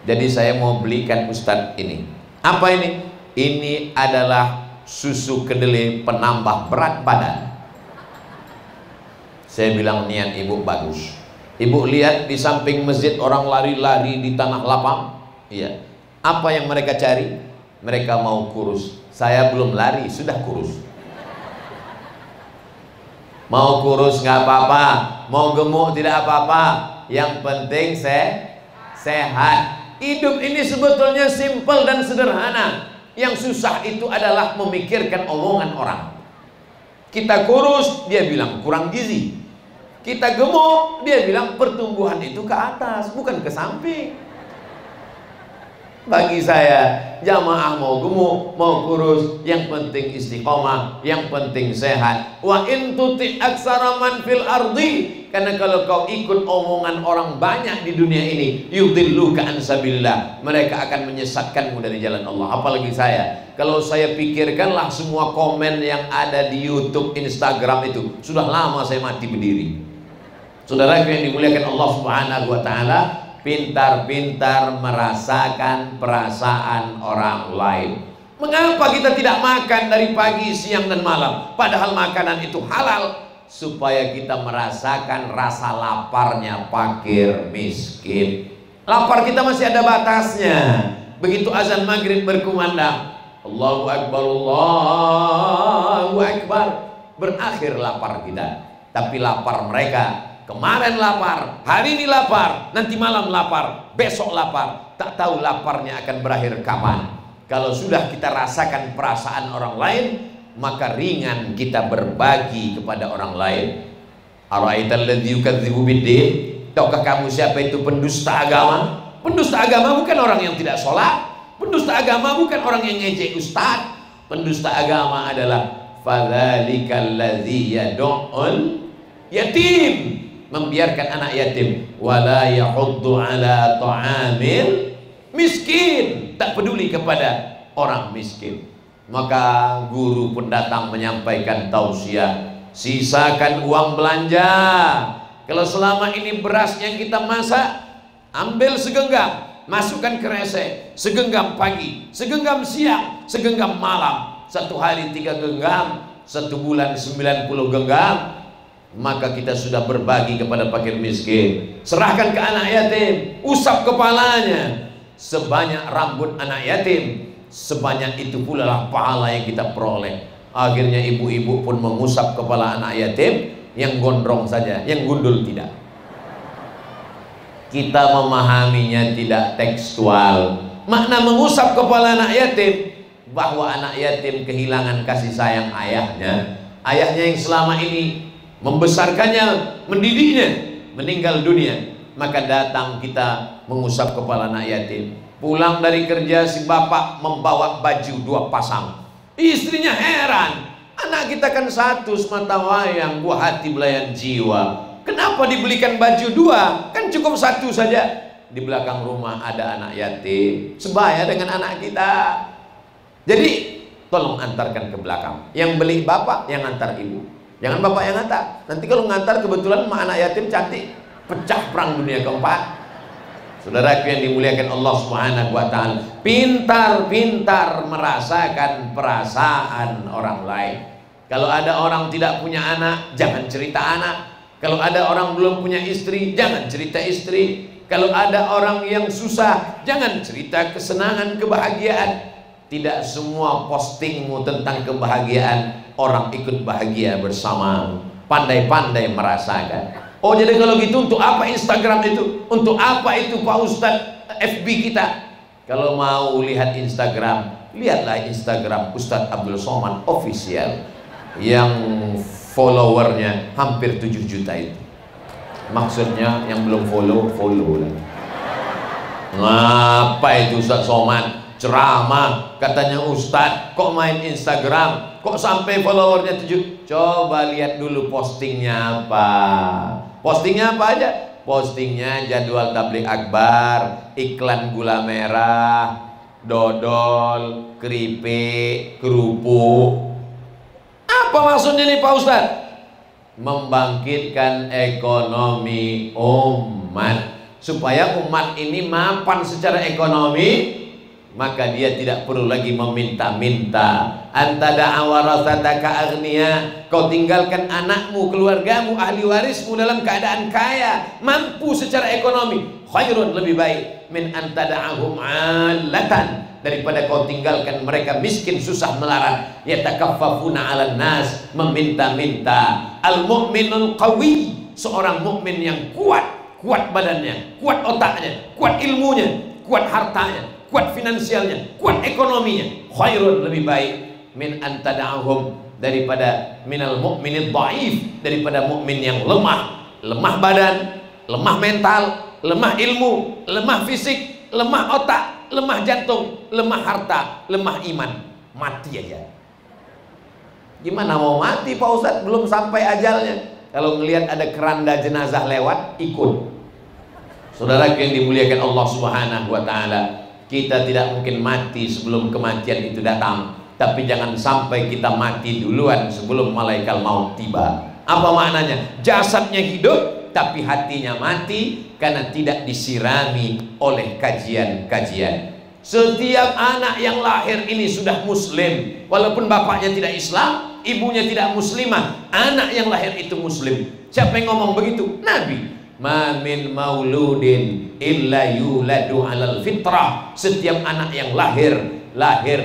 Jadi saya mau belikan Ustadz ini. Apa ini? Ini adalah susu kedelai penambah berat badan. Saya bilang, niat ibu bagus. Ibu lihat di samping masjid orang lari-lari di tanah lapang. Iya. Apa yang mereka cari? Mereka mau kurus. Saya belum lari, sudah kurus. Mau kurus nggak apa-apa, mau gemuk tidak apa-apa. Yang penting sehat. Hidup ini sebetulnya simpel dan sederhana. Yang susah itu adalah memikirkan omongan orang. Kita kurus, dia bilang kurang gizi. Kita gemuk, dia bilang pertumbuhan itu ke atas, bukan ke samping. Bagi saya, jamaah mau gemuk, mau kurus, yang penting istiqomah, yang penting sehat. Wa in tuti aksara man fil ardi, karena kalau kau ikut omongan orang banyak di dunia ini, yudilluka an sabilillah, mereka akan menyesatkanmu dari jalan Allah. Apalagi saya, kalau saya pikirkanlah semua komen yang ada di YouTube, Instagram itu, sudah lama saya mati berdiri. Saudara yang dimuliakan Allah Subhanahu wa Ta'ala, pintar-pintar merasakan perasaan orang lain. Mengapa kita tidak makan dari pagi, siang, dan malam? Padahal makanan itu halal. Supaya kita merasakan rasa laparnya fakir miskin. Lapar kita masih ada batasnya. Begitu azan maghrib berkumandang, Allahu Akbar, Allahu Akbar, berakhir lapar kita. Tapi lapar mereka, kemarin lapar, hari ini lapar, nanti malam lapar, besok lapar, tak tahu laparnya akan berakhir kapan. Kalau sudah kita rasakan perasaan orang lain, maka ringan kita berbagi kepada orang lain. Ara'aital ladzi yukadzibu biddin, tahukah kamu siapa itu pendusta agama? Pendusta agama bukan orang yang tidak sholat. Pendusta agama bukan orang yang ngejek ustaz. Pendusta agama adalah fadzalikal ladzi yad'ul yatim, membiarkan anak yatim, wala yahuddu ala ta'amil miskin, tak peduli kepada orang miskin. Maka guru pun datang menyampaikan tausiah, sisakan uang belanja. Kalau selama ini beras yang kita masak, ambil segenggam, masukkan ke resek, segenggam pagi, segenggam siang, segenggam malam. Satu hari 3 genggam, 1 bulan 90 genggam. Maka kita sudah berbagi kepada fakir miskin. Serahkan ke anak yatim, usap kepalanya. Sebanyak rambut anak yatim, sebanyak itu pula lah pahala yang kita peroleh. Akhirnya ibu-ibu pun mengusap kepala anak yatim, yang gondrong saja, yang gundul tidak. Kita memahaminya tidak tekstual. Makna mengusap kepala anak yatim, bahwa anak yatim kehilangan kasih sayang ayahnya. Ayahnya yang selama ini membesarkannya, mendidiknya, meninggal dunia. Maka datang kita mengusap kepala anak yatim. Pulang dari kerja si bapak membawa baju 2 pasang. Istrinya heran, anak kita kan satu semata wayang, buah hati belayan jiwa. Kenapa dibelikan baju 2? Kan cukup 1 saja. Di belakang rumah ada anak yatim, sebaya dengan anak kita. Jadi tolong antarkan ke belakang. Yang beli bapak, yang antar ibu. Jangan bapak yang antar. Nanti kalau ngantar kebetulan sama anak yatim cantik, pecah perang dunia keempat. Saudaraku yang dimuliakan Allah Subhanahu wa ta'ala, pintar-pintar merasakan perasaan orang lain. Kalau ada orang tidak punya anak, jangan cerita anak. Kalau ada orang belum punya istri, jangan cerita istri. Kalau ada orang yang susah, jangan cerita kesenangan, kebahagiaan. Tidak semua postingmu tentang kebahagiaan orang ikut bahagia bersama. Pandai-pandai merasakan. Oh, jadi kalau gitu untuk apa Instagram itu? Untuk apa itu Pak Ustadz FB kita? Kalau mau lihat Instagram, lihatlah Instagram Ustadz Abdul Somad Official yang followernya hampir 7 juta itu. Maksudnya yang belum follow lah. Ngapa itu Ustadz Somad? Ceramah, katanya Ustadz, kok main Instagram? Kok sampai followernya 7? Coba lihat dulu postingnya apa. Postingnya apa aja? Postingnya jadwal tabligh akbar, iklan gula merah, dodol, keripik, kerupuk. Apa maksudnya nih Pak Ustadz? Membangkitkan ekonomi umat, supaya umat ini mapan secara ekonomi. Maka dia tidak perlu lagi meminta-minta. Anta da'awarasataka aghnia, kau tinggalkan anakmu, keluargamu, ahli warismu dalam keadaan kaya, mampu secara ekonomi. Khairun, lebih baik, min anta da'ahum 'alatan, daripada kau tinggalkan mereka miskin, susah melarat. Yatakaffafuna 'alan nas, meminta-minta. Al-mu'minul qawi, seorang mukmin yang kuat, kuat badannya, kuat otaknya, kuat ilmunya, kuat hartanya, kuat finansialnya, kuat ekonominya. Khairun, lebih baik, min antada'ahum, daripada minal mu'minid dhaif, daripada mukmin yang lemah, lemah badan, lemah mental, lemah ilmu, lemah fisik, lemah otak, lemah jantung, lemah harta, lemah iman. Mati aja. Gimana mau mati Pak Ustadz? Belum sampai ajalnya. Kalau melihat ada keranda jenazah lewat, ikut. Saudara yang dimuliakan Allah Subhanahu wa ta'ala, kita tidak mungkin mati sebelum kematian itu datang. Tapi jangan sampai kita mati duluan sebelum malaikat maut tiba. Apa maknanya? Jasadnya hidup tapi hatinya mati karena tidak disirami oleh kajian-kajian. Setiap anak yang lahir ini sudah muslim, walaupun bapaknya tidak Islam, ibunya tidak muslimah, anak yang lahir itu muslim. Siapa yang ngomong begitu? Nabi. Ma min mauludin illa yuladu alal fitrah. Setiap anak yang lahir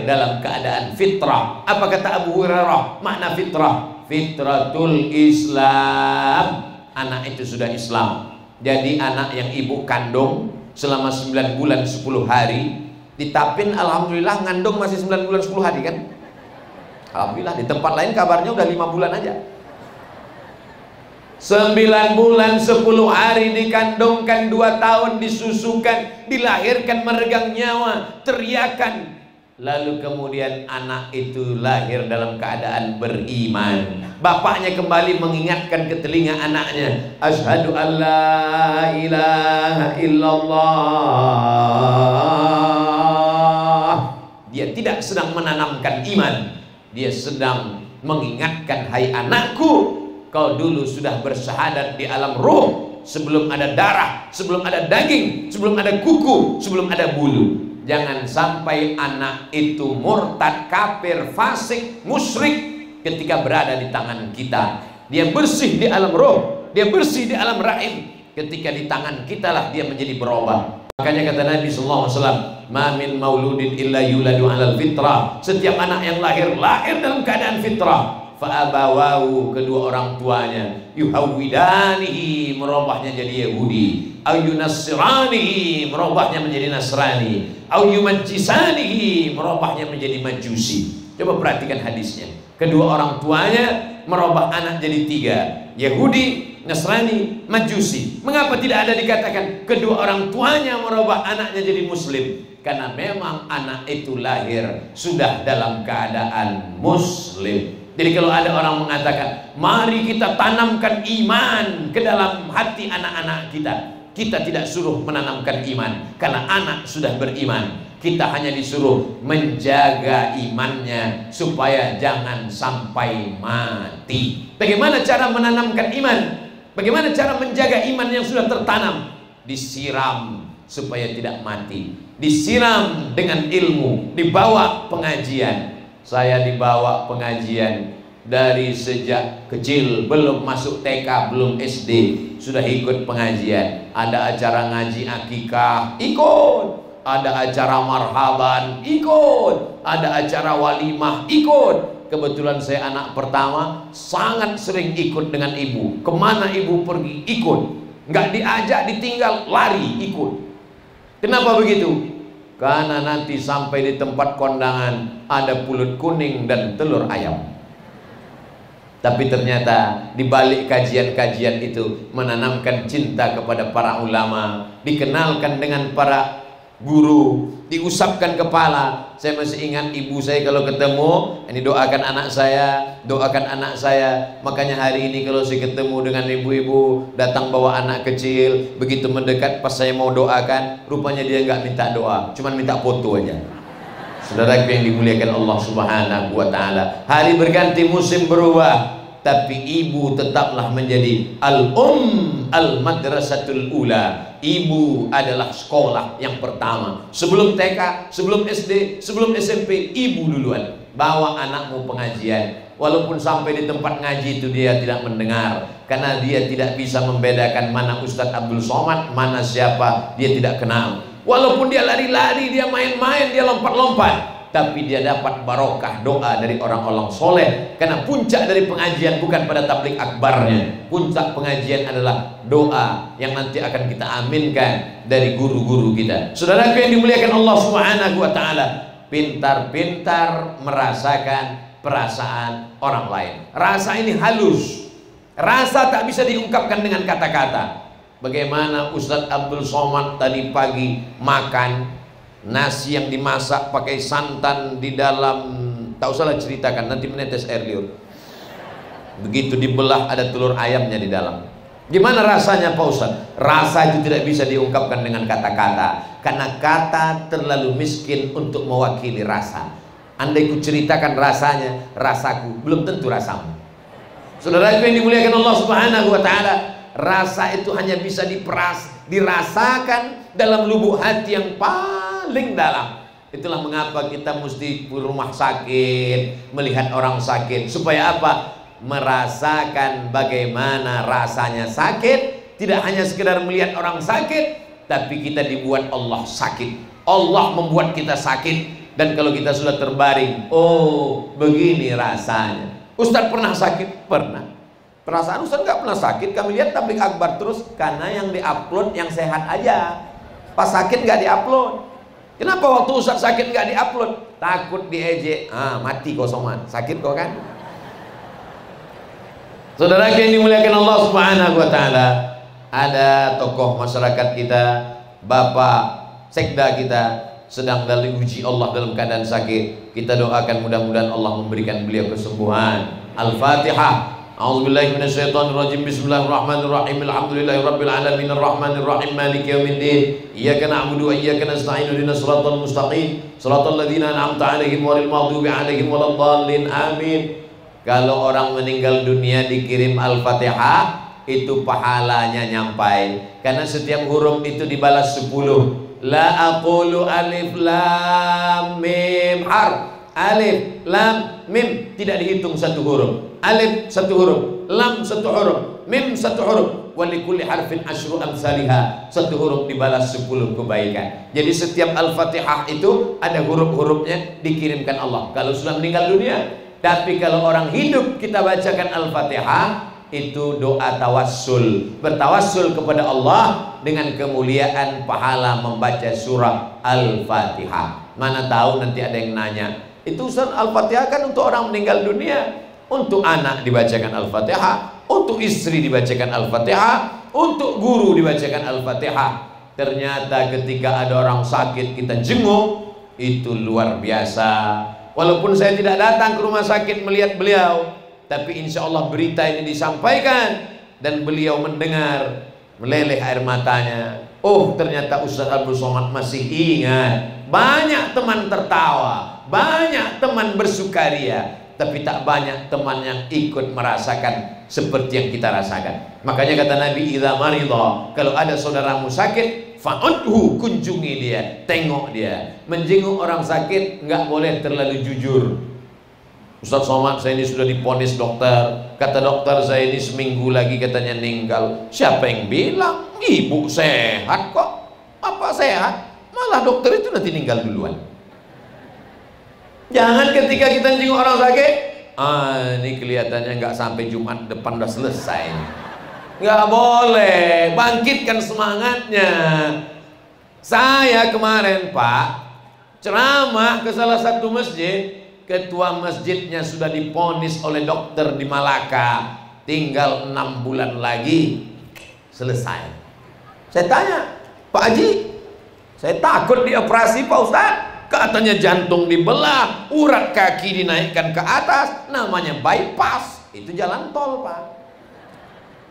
dalam keadaan fitrah. Apa kata Abu Hurairah makna fitrah? Fitratul Islam. Anak itu sudah Islam. Jadi anak yang ibu kandung selama 9 bulan 10 hari, ditapin, alhamdulillah ngandung masih 9 bulan 10 hari kan? Alhamdulillah. Di tempat lain kabarnya udah 5 bulan aja. 9 bulan 10 hari dikandungkan, 2 tahun disusukan, dilahirkan meregang nyawa, teriakan. Lalu kemudian anak itu lahir dalam keadaan beriman. Bapaknya kembali mengingatkan ke telinga anaknya, asyhadu an la ilaha illallah. Dia tidak sedang menanamkan iman, dia sedang mengingatkan, hai anakku, kau dulu sudah bersyahadat di alam ruh, sebelum ada darah, sebelum ada daging, sebelum ada kuku, sebelum ada bulu. Jangan sampai anak itu murtad, kafir, fasik, musyrik ketika berada di tangan kita. Dia bersih di alam ruh, dia bersih di alam rahim. Ketika di tangan kita lah dia menjadi berubah. Makanya kata Nabi SAW, ma min mauludin illa yuladu alal fitrah. Setiap anak yang lahir dalam keadaan fitrah. Fa'abawahu, kedua orang tuanya, yuhawwidanihi, merubahnya jadi Yahudi, au yunassiranihi, merubahnya menjadi Nasrani, au yumajjisanihi, merubahnya menjadi Majusi. Coba perhatikan hadisnya. Kedua orang tuanya merubah anak jadi tiga, Yahudi, Nasrani, Majusi. Mengapa tidak ada dikatakan kedua orang tuanya merubah anaknya jadi Muslim? Karena memang anak itu lahir sudah dalam keadaan Muslim. Jadi kalau ada orang mengatakan mari kita tanamkan iman ke dalam hati anak-anak kita, kita tidak suruh menanamkan iman karena anak sudah beriman. Kita hanya disuruh menjaga imannya supaya jangan sampai mati. Bagaimana cara menanamkan iman? Bagaimana cara menjaga iman yang sudah tertanam? Disiram supaya tidak mati, disiram dengan ilmu, dibawa pengajian. Saya dibawa pengajian dari sejak kecil, belum masuk TK, belum SD, sudah ikut pengajian. Ada acara ngaji akikah, ikut. Ada acara marhaban, ikut. Ada acara walimah, ikut. Kebetulan saya anak pertama, sangat sering ikut dengan ibu. Kemana ibu pergi, ikut. Nggak diajak, ditinggal, lari, ikut. Kenapa begitu? Karena nanti sampai di tempat kondangan ada pulut kuning dan telur ayam. Tapi ternyata di balik kajian-kajian itu menanamkan cinta kepada para ulama, dikenalkan dengan para guru, diusapkan kepala. Saya masih ingat ibu saya kalau ketemu, ini doakan anak saya, doakan anak saya. Makanya hari ini kalau saya ketemu dengan ibu-ibu datang bawa anak kecil, begitu mendekat pas saya mau doakan, rupanya dia nggak minta doa, cuman minta foto aja. Saudaraku yang dimuliakan Allah Subhanahu wa taala, hari berganti, musim berubah, tapi ibu tetaplah menjadi al-madrasatul ula. Ibu adalah sekolah yang pertama. Sebelum TK, sebelum SD, sebelum SMP, ibu duluan. Bawa anakmu pengajian. Walaupun sampai di tempat ngaji itu dia tidak mendengar, karena dia tidak bisa membedakan mana Ustadz Abdul Somad, mana siapa, dia tidak kenal. Walaupun dia lari-lari, dia main-main, dia lompat-lompat, tapi dia dapat barokah doa dari orang-orang soleh. Karena puncak dari pengajian bukan pada tablik akbarnya, puncak pengajian adalah doa yang nanti akan kita aminkan dari guru-guru kita. Saudaraku yang dimuliakan Allah Subhanahu wa taala, pintar-pintar merasakan perasaan orang lain. Rasa ini halus, rasa tak bisa diungkapkan dengan kata-kata. Bagaimana Ustadz Abdul Somad tadi pagi makan nasi yang dimasak pakai santan di dalam, tak usahlah ceritakan, nanti menetes air liur. Begitu dibelah ada telur ayamnya di dalam. Gimana rasanya Pak Ustadz? Rasa itu tidak bisa diungkapkan dengan kata-kata, karena kata terlalu miskin untuk mewakili rasa. Andai ku ceritakan rasanya, rasaku belum tentu rasamu. Saudara yang dimuliakan Allah Subhanahu wa taala, rasa itu hanya bisa dirasakan dalam lubuk hati yang paling dalam. Itulah mengapa kita mesti ke rumah sakit, melihat orang sakit. Supaya apa? Merasakan bagaimana rasanya sakit. Tidak hanya sekedar melihat orang sakit, tapi kita dibuat Allah sakit. Allah membuat kita sakit. Dan kalau kita sudah terbaring, oh begini rasanya. Ustadz pernah sakit? Pernah. Perasaan Ustadz nggak pernah sakit. Kami lihat tablik akbar terus, karena yang diupload yang sehat aja. Pas sakit nggak diupload. Kenapa waktu Ustadz sakit nggak diupload? Takut diejek. Mati kau Somad, sakit kau kan? Saudara yang dimuliakan Allah Subhanahu wa taala, ada tokoh masyarakat kita, Bapak Sekda kita, sedang dalam uji Allah dalam keadaan sakit. Kita doakan mudah-mudahan Allah memberikan beliau kesembuhan. Al-Fatihah. A'udzubillahi minasyaitonirrajim. Bismillahirrahmanirrahim. Alhamdulillahirabbil alamin arrahmanir rahim maliki yaumiddin. Iyyaka na'budu wa iyyaka nasta'in. Ihdinas siratal mustaqim. Shiratal ladzina an'amta 'alaihim ghairil maghdubi 'alaihim waladdallin. Amin. Kalau orang meninggal dunia dikirim Al-Fatihah, itu pahalanya nyampai. Karena setiap huruf itu dibalas 10. La aqulu alif lam mim harf. Alif lam mim tidak dihitung satu huruf. Alif satu huruf, lam satu huruf, mim satu huruf. Wa likulli harfin asyru amsalihha. Satu huruf dibalas 10 kebaikan. Jadi setiap Al-Fatihah itu ada huruf-hurufnya dikirimkan Allah. Kalau sudah meninggal dunia, Tapi kalau orang hidup kita bacakan Al-Fatihah, itu doa tawassul, bertawassul kepada Allah dengan kemuliaan pahala membaca surah Al-Fatihah. Mana tahu nanti ada yang nanya, itu Ustaz, Al-Fatihah kan untuk orang meninggal dunia. Untuk anak dibacakan Al-Fatihah, untuk istri dibacakan Al-Fatihah, untuk guru dibacakan Al-Fatihah. Ternyata ketika ada orang sakit kita jenguk, itu luar biasa. Walaupun saya tidak datang ke rumah sakit melihat beliau, tapi insya Allah berita ini disampaikan dan beliau mendengar, meleleh air matanya. Oh, ternyata Ustaz Abdul Somad masih ingat. Banyak teman tertawa, banyak teman bersukaria, tapi tak banyak teman yang ikut merasakan seperti yang kita rasakan. Makanya kata Nabi, idza maridha, kalau ada saudaramu sakit, fa'udhu, kunjungi dia, tengok dia. Menjenguk orang sakit nggak boleh terlalu jujur. Ustaz Somad, saya ini sudah diponis dokter, kata dokter saya ini seminggu lagi katanya meninggal. Siapa yang bilang? Ibu sehat kok. Apa sehat? Malah dokter itu nanti meninggal duluan. Jangan ketika kita jenguk orang sakit, ini kelihatannya nggak sampai Jumat depan udah selesai. Nggak boleh, bangkitkan semangatnya. Saya kemarin Pak ceramah ke salah satu masjid, ketua masjidnya sudah diponis oleh dokter di Malaka, tinggal 6 bulan lagi selesai. Saya tanya, Pak Haji, saya takut dioperasi Pak Ustadz. Katanya jantung dibelah, urat kaki dinaikkan ke atas, namanya bypass. Itu jalan tol Pak.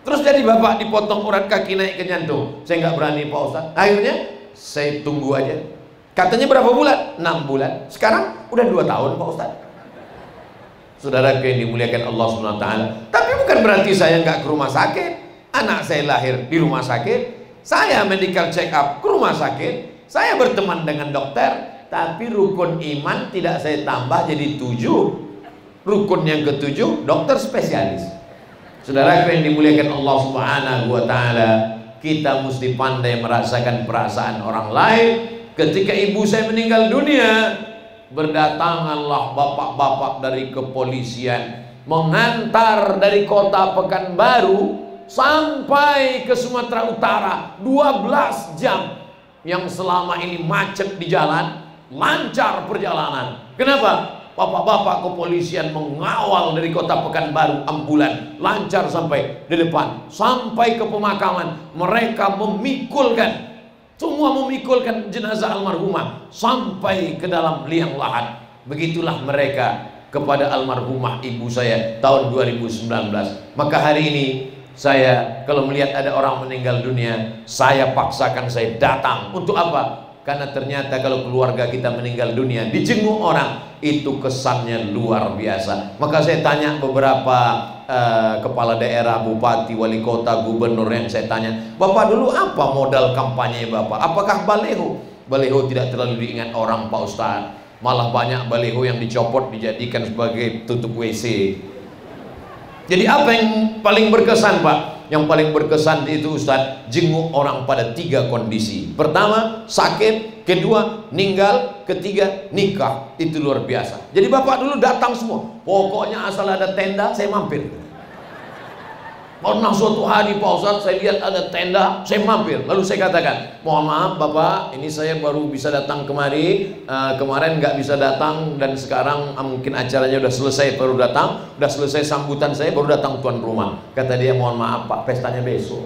Terus jadi bapak dipotong urat kaki naik ke jantung. Saya nggak berani Pak Ustadz. Akhirnya saya tunggu aja. Katanya berapa bulan? 6 bulan. Sekarang udah 2 tahun Pak Ustadz. Saudara yang dimuliakan Allah SWT. Tapi bukan berarti saya nggak ke rumah sakit. Anak saya lahir di rumah sakit, saya medical check up ke rumah sakit, saya berteman dengan dokter. Tapi rukun iman tidak saya tambah jadi 7. Rukun yang ke-7 dokter spesialis. Saudara yang dimuliakan Allah Subhanahu wa taala, kita mesti pandai merasakan perasaan orang lain. Ketika ibu saya meninggal dunia, berdatanganlah bapak-bapak dari kepolisian mengantar dari kota Pekanbaru sampai ke Sumatera Utara 12 jam. Yang selama ini macet di jalan, lancar perjalanan. Kenapa? Bapak-bapak kepolisian mengawal dari kota Pekanbaru, ambulan lancar sampai di depan, sampai ke pemakaman. Mereka memikulkan, semua memikulkan jenazah almarhumah sampai ke dalam liang lahat. Begitulah mereka kepada almarhumah ibu saya tahun 2019. Maka hari ini saya kalau melihat ada orang meninggal dunia, saya paksakan saya datang. Untuk apa? Karena ternyata kalau keluarga kita meninggal dunia, dijenguk orang, itu kesannya luar biasa. Maka saya tanya beberapa kepala daerah, bupati, wali kota, gubernur yang saya tanya, Bapak dulu apa modal kampanye Bapak? Apakah baleho? Baleho tidak terlalu diingat orang Pak Ustadz. Malah banyak baleho yang dicopot dijadikan sebagai tutup WC. Jadi apa yang paling berkesan Pak? Yang paling berkesan itu Ustadz, jenguk orang pada 3 kondisi. Pertama, sakit. Kedua, meninggal. Ketiga, nikah. Itu luar biasa. Jadi bapak dulu datang semua. Pokoknya asal ada tenda, saya mampir. Pernah suatu hari Pak Ustadz, saya lihat ada tenda, saya mampir. Lalu saya katakan, mohon maaf Bapak, ini saya baru bisa datang kemari. Kemarin nggak bisa datang, dan sekarang mungkin acaranya udah selesai baru datang. Udah selesai sambutan saya, baru datang tuan rumah. Kata dia, mohon maaf Pak, pestanya besok.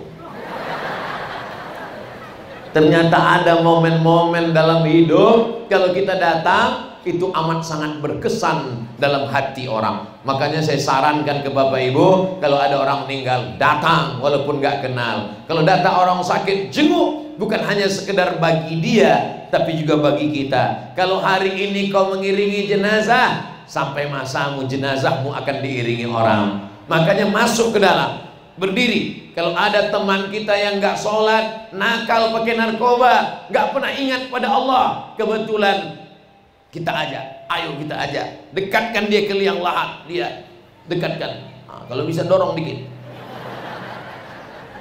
Ternyata ada momen-momen dalam hidup, kalau kita datang, itu amat sangat berkesan dalam hati orang. Makanya saya sarankan ke Bapak Ibu, kalau ada orang meninggal, datang walaupun nggak kenal. Kalau datang orang sakit, jenguk. Bukan hanya sekedar bagi dia, tapi juga bagi kita. Kalau hari ini kau mengiringi jenazah, sampai masamu jenazahmu akan diiringi orang. Makanya masuk ke dalam, berdiri. Kalau ada teman kita yang nggak sholat, nakal pakai narkoba, nggak pernah ingat pada Allah, kebetulan kita ajak, ayo kita ajak, dekatkan dia ke liang lahat, dia dekatkan. Nah, kalau bisa dorong dikit,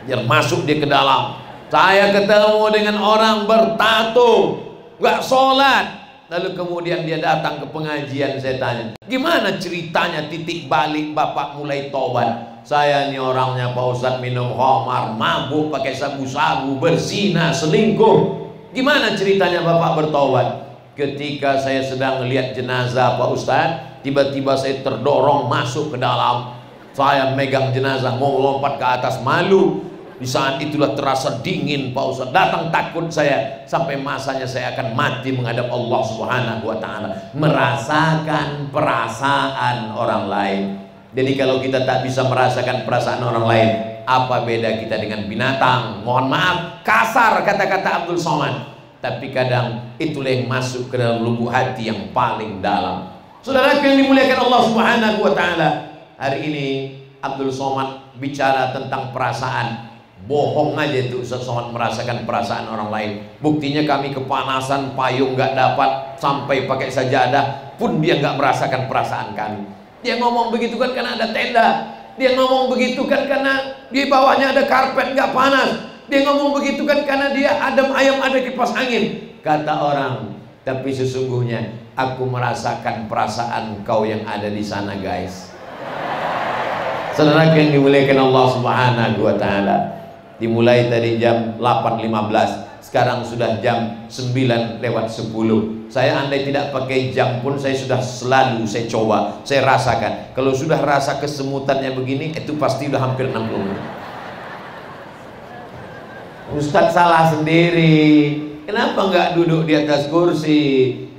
biar masuk dia ke dalam. Saya ketemu dengan orang bertato, nggak sholat, Lalu kemudian dia datang ke pengajian, saya tanya, gimana ceritanya titik balik Bapak mulai tobat? Saya ini orangnya Pak Ustadz minum khamar, mabuk, pakai sabu-sabu, berzina, selingkuh. Gimana ceritanya Bapak bertobat? Ketika saya sedang melihat jenazah Pak Ustadz, tiba-tiba saya terdorong masuk ke dalam. Saya megang jenazah, mau lompat ke atas, malu. Di saat itulah terasa dingin Pak Ustadz, datang takut saya, sampai masanya saya akan mati menghadap Allah Subhanahu wa Ta'ala, merasakan perasaan orang lain. Jadi kalau kita tak bisa merasakan perasaan orang lain, apa beda kita dengan binatang? Mohon maaf, kasar kata-kata Abdul Somad, tapi kadang itulah yang masuk ke dalam lubuk hati yang paling dalam. Saudara yang dimuliakan Allah Subhanahu wa Ta'ala, hari ini Abdul Somad bicara tentang perasaan. Bohong aja itu Ustaz Somad merasakan perasaan orang lain. Buktinya kami kepanasan, payung nggak dapat, sampai pakai sajadah pun dia nggak merasakan perasaan kami. Dia ngomong begitu kan karena ada tenda. Dia ngomong begitu kan karena di bawahnya ada karpet nggak panas. Dia ngomong begitu kan karena dia adem ayam ada kipas angin. Kata orang, tapi sesungguhnya aku merasakan perasaan kau yang ada di sana, guys. Saudara yang dimuliakan Allah Subhanahu wa Ta'ala, dimulai tadi jam 8.15, sekarang sudah jam 9:10. Saya andai tidak pakai jam pun saya sudah selalu saya coba, saya rasakan. Kalau sudah rasa kesemutannya begini, itu pasti udah hampir 60 menit. Ustadz salah sendiri. Kenapa nggak duduk di atas kursi?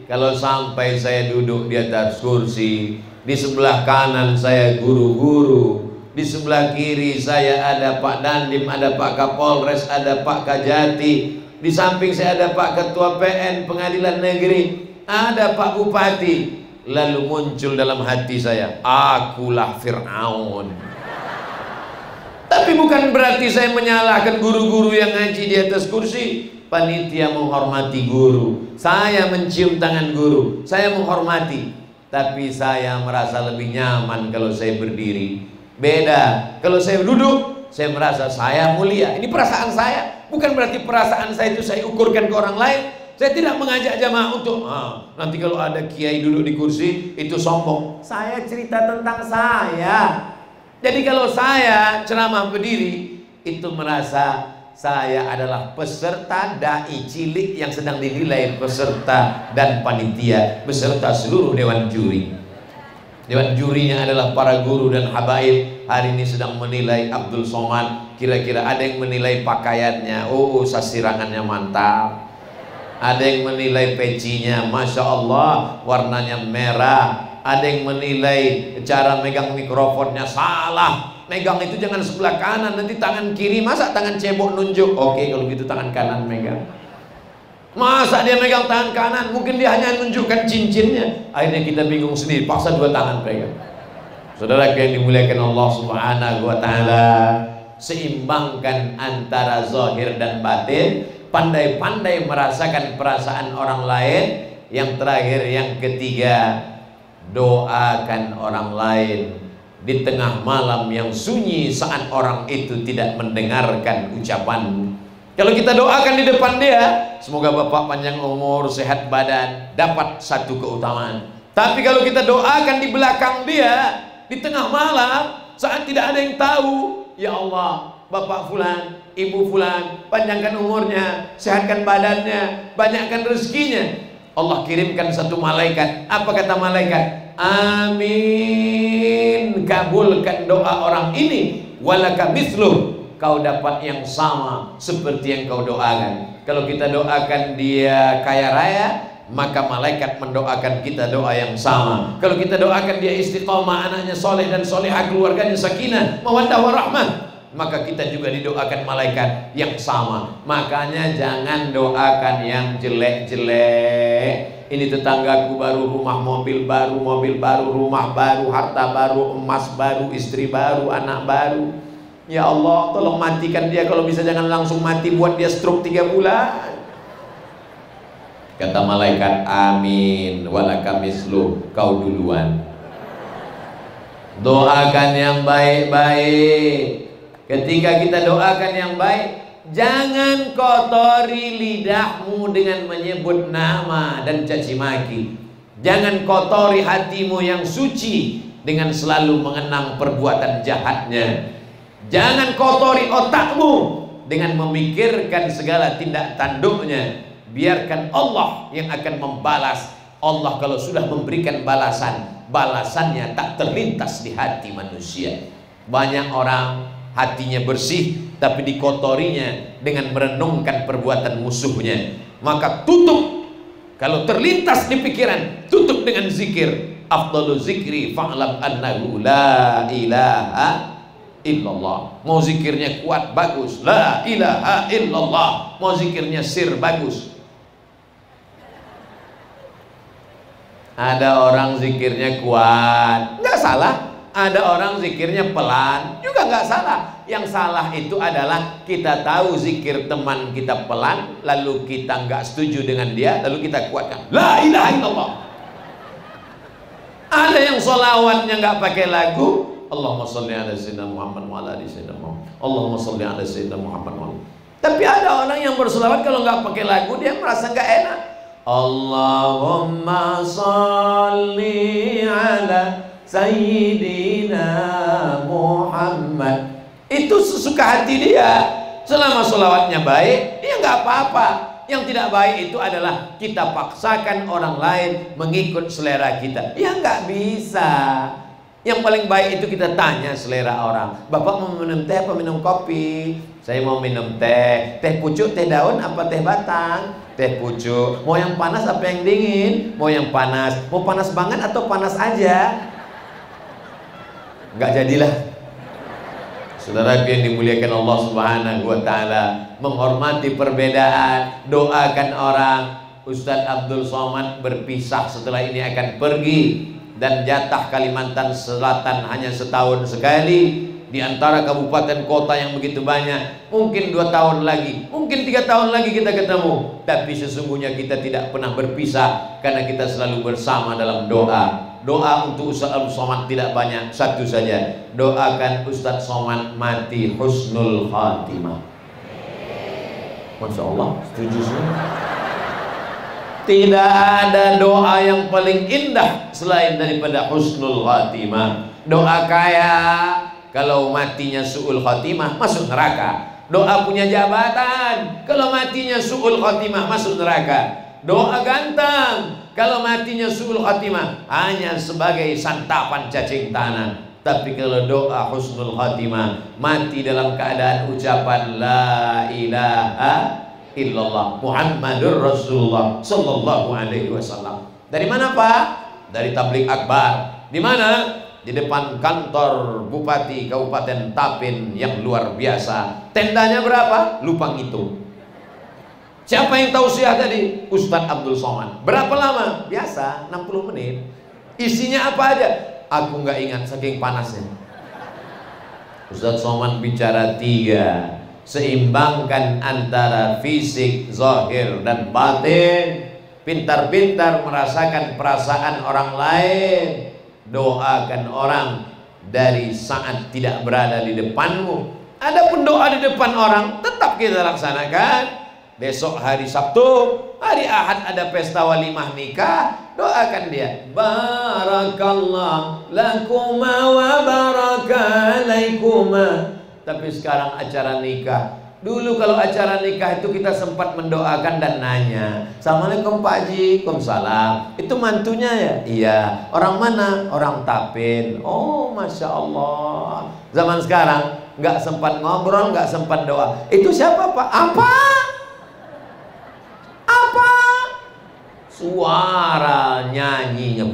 Kalau sampai saya duduk di atas kursi, di sebelah kanan saya guru-guru, di sebelah kiri saya ada Pak Dandim, ada Pak Kapolres, ada Pak Kajati, di samping saya ada Pak Ketua PN Pengadilan Negeri, ada Pak Bupati. Lalu muncul dalam hati saya, akulah Fir'aun. Tapi bukan berarti saya menyalahkan guru-guru yang ngaji di atas kursi. Panitia menghormati guru, saya mencium tangan guru, saya menghormati. Tapi saya merasa lebih nyaman kalau saya berdiri. Beda, kalau saya duduk, saya merasa saya mulia. Ini perasaan saya, bukan berarti perasaan saya itu saya ukurkan ke orang lain. Saya tidak mengajak jamaah untuk nanti kalau ada kiai duduk di kursi itu sombong. Saya cerita tentang saya. Jadi kalau saya ceramah berdiri, itu merasa saya adalah peserta dai cilik yang sedang dinilai peserta dan panitia beserta seluruh dewan juri. Dewan jurinya adalah para guru dan habaib. Hari ini sedang menilai Abdul Somad. Kira-kira ada yang menilai pakaiannya, oh sasirangannya mantap. Ada yang menilai pecinya, Masya Allah warnanya merah. Ada yang menilai cara megang mikrofonnya salah. Megang itu jangan sebelah kanan, nanti tangan kiri, masa tangan cebok nunjuk. Oke, kalau gitu tangan kanan megang. Masa dia megang tangan kanan, mungkin dia hanya nunjukkan cincinnya. Akhirnya kita bingung sendiri, paksa dua tangan pegang. Saudara yang dimuliakan Allah Subhanahu wa Ta'ala, seimbangkan antara zahir dan batin, pandai-pandai merasakan perasaan orang lain. Yang terakhir, yang ketiga, doakan orang lain di tengah malam yang sunyi saat orang itu tidak mendengarkan ucapan. Kalau kita doakan di depan dia, semoga Bapak panjang umur, sehat badan, dapat satu keutamaan. Tapi kalau kita doakan di belakang dia, di tengah malam, saat tidak ada yang tahu, ya Allah, Bapak Fulan, Ibu Fulan, panjangkan umurnya, sehatkan badannya, banyakkan rezekinya. Allah kirimkan satu malaikat. Apa kata malaikat? Amin, kabulkan doa orang ini. Walaka mithluh, kau dapat yang sama seperti yang kau doakan. Kalau kita doakan dia kaya raya, maka malaikat mendoakan kita doa yang sama. Kalau kita doakan dia istiqomah, anaknya soleh dan solehah, keluarganya sakinah, mawaddah warahmah, maka kita juga didoakan malaikat yang sama. Makanya jangan doakan yang jelek-jelek. Ini tetanggaku baru, rumah mobil baru, rumah baru, harta baru, emas baru, istri baru, anak baru. Ya Allah, tolong matikan dia. Kalau bisa jangan langsung mati, buat dia stroke 3 bulan. Kata malaikat, amin, walaka mislu, kau duluan. Doakan yang baik-baik. Ketika kita doakan yang baik, Jangan kotori lidahmu dengan menyebut nama dan caci maki. Jangan kotori hatimu yang suci dengan selalu mengenang perbuatan jahatnya. Jangan kotori otakmu dengan memikirkan segala tindak tanduknya. Biarkan Allah yang akan membalas. Allah kalau sudah memberikan balasan, balasannya tak terlintas di hati manusia. Banyak orang hatinya bersih tapi dikotorinya dengan merenungkan perbuatan musuhnya. Maka tutup, kalau terlintas di pikiran, tutup dengan zikir. Afdalu zikri fa'lam annahu la ilaha illallah. Mau zikirnya kuat, bagus, la ilaha illallah. Mau zikirnya sir, bagus. Ada orang zikirnya kuat, nggak salah. Ada orang zikirnya pelan, juga nggak salah. Yang salah itu adalah kita tahu zikir teman kita pelan, lalu kita nggak setuju dengan dia, lalu kita kuatkan la ilaha illallah. Ada yang sholawatnya nggak pakai lagu, Allahumma sholli ala sayyidina Muhammad wa ala ali sayyidina Muhammad, Allahumma sholli ala sayyidina Muhammad wa ala. Tapi ada orang yang bersolawat kalau nggak pakai lagu dia merasa nggak enak. Allahumma sholli ala sayyidina Muhammad. Itu sesuka hati dia. Selama sholawatnya baik, dia nggak apa-apa. Yang tidak baik itu adalah kita paksakan orang lain mengikut selera kita. Ya nggak bisa. Yang paling baik itu kita tanya selera orang. Bapak mau minum teh apa minum kopi? Saya mau minum teh. Teh pucuk, teh daun apa teh batang? Teh pucuk. Mau yang panas apa yang dingin? Mau yang panas. Mau panas banget atau panas aja? Nggak jadilah. Saudara yang dimuliakan Allah Subhanahu wa Ta'ala, menghormati perbedaan, doakan orang. Ustadz Abdul Somad berpisah setelah ini akan pergi, dan jatah Kalimantan Selatan hanya setahun sekali. Di antara kabupaten kota yang begitu banyak, mungkin 2 tahun lagi, mungkin 3 tahun lagi kita ketemu. Tapi sesungguhnya kita tidak pernah berpisah, karena kita selalu bersama dalam doa. Doa untuk Ustadz Abdul Somad tidak banyak, satu saja. Doakan Ustadz Somad mati husnul khatimah. Masya Allah, setuju semua. Tidak ada doa yang paling indah selain daripada husnul khatimah. Doa kaya, kalau matinya su'ul khatimah masuk neraka. Doa punya jabatan, kalau matinya su'ul khatimah masuk neraka. Doa ganteng, kalau matinya su'ul khatimah hanya sebagai santapan cacing tanah. Tapi kalau doa husnul khatimah, mati dalam keadaan ucapan la ilaha illallah Muhammadur Rasulullah sallallahu alaihi wasallam. Dari mana Pak? Dari tabligh akbar. Di mana? Di depan kantor Bupati Kabupaten Tapin yang luar biasa. Tendanya berapa? Lupa ngitung. Siapa yang tausiah tadi? Ustadz Abdul Somad. Berapa lama? Biasa 60 menit. Isinya apa aja? Aku nggak ingat saking panasnya. Ustadz Somad bicara 3. Seimbangkan antara fisik, zahir dan batin. Pintar-pintar merasakan perasaan orang lain. Doakan orang dari saat tidak berada di depanmu. Adapun doa di depan orang tetap kita laksanakan. Besok hari Sabtu, hari Ahad ada pesta walimah nikah, doakan dia. Barakallah lakuma wa barakalaikuma. Tapi sekarang acara nikah. Dulu kalau acara nikah itu kita sempat mendoakan dan nanya, Assalamualaikum Pak Haji. Waalaikumsalam. Itu mantunya ya? Iya. Orang mana? Orang Tapin. Oh Masya Allah. Zaman sekarang nggak sempat ngobrol, nggak sempat doa. Itu siapa Pak? Apa? Apa? Suara nyanyinya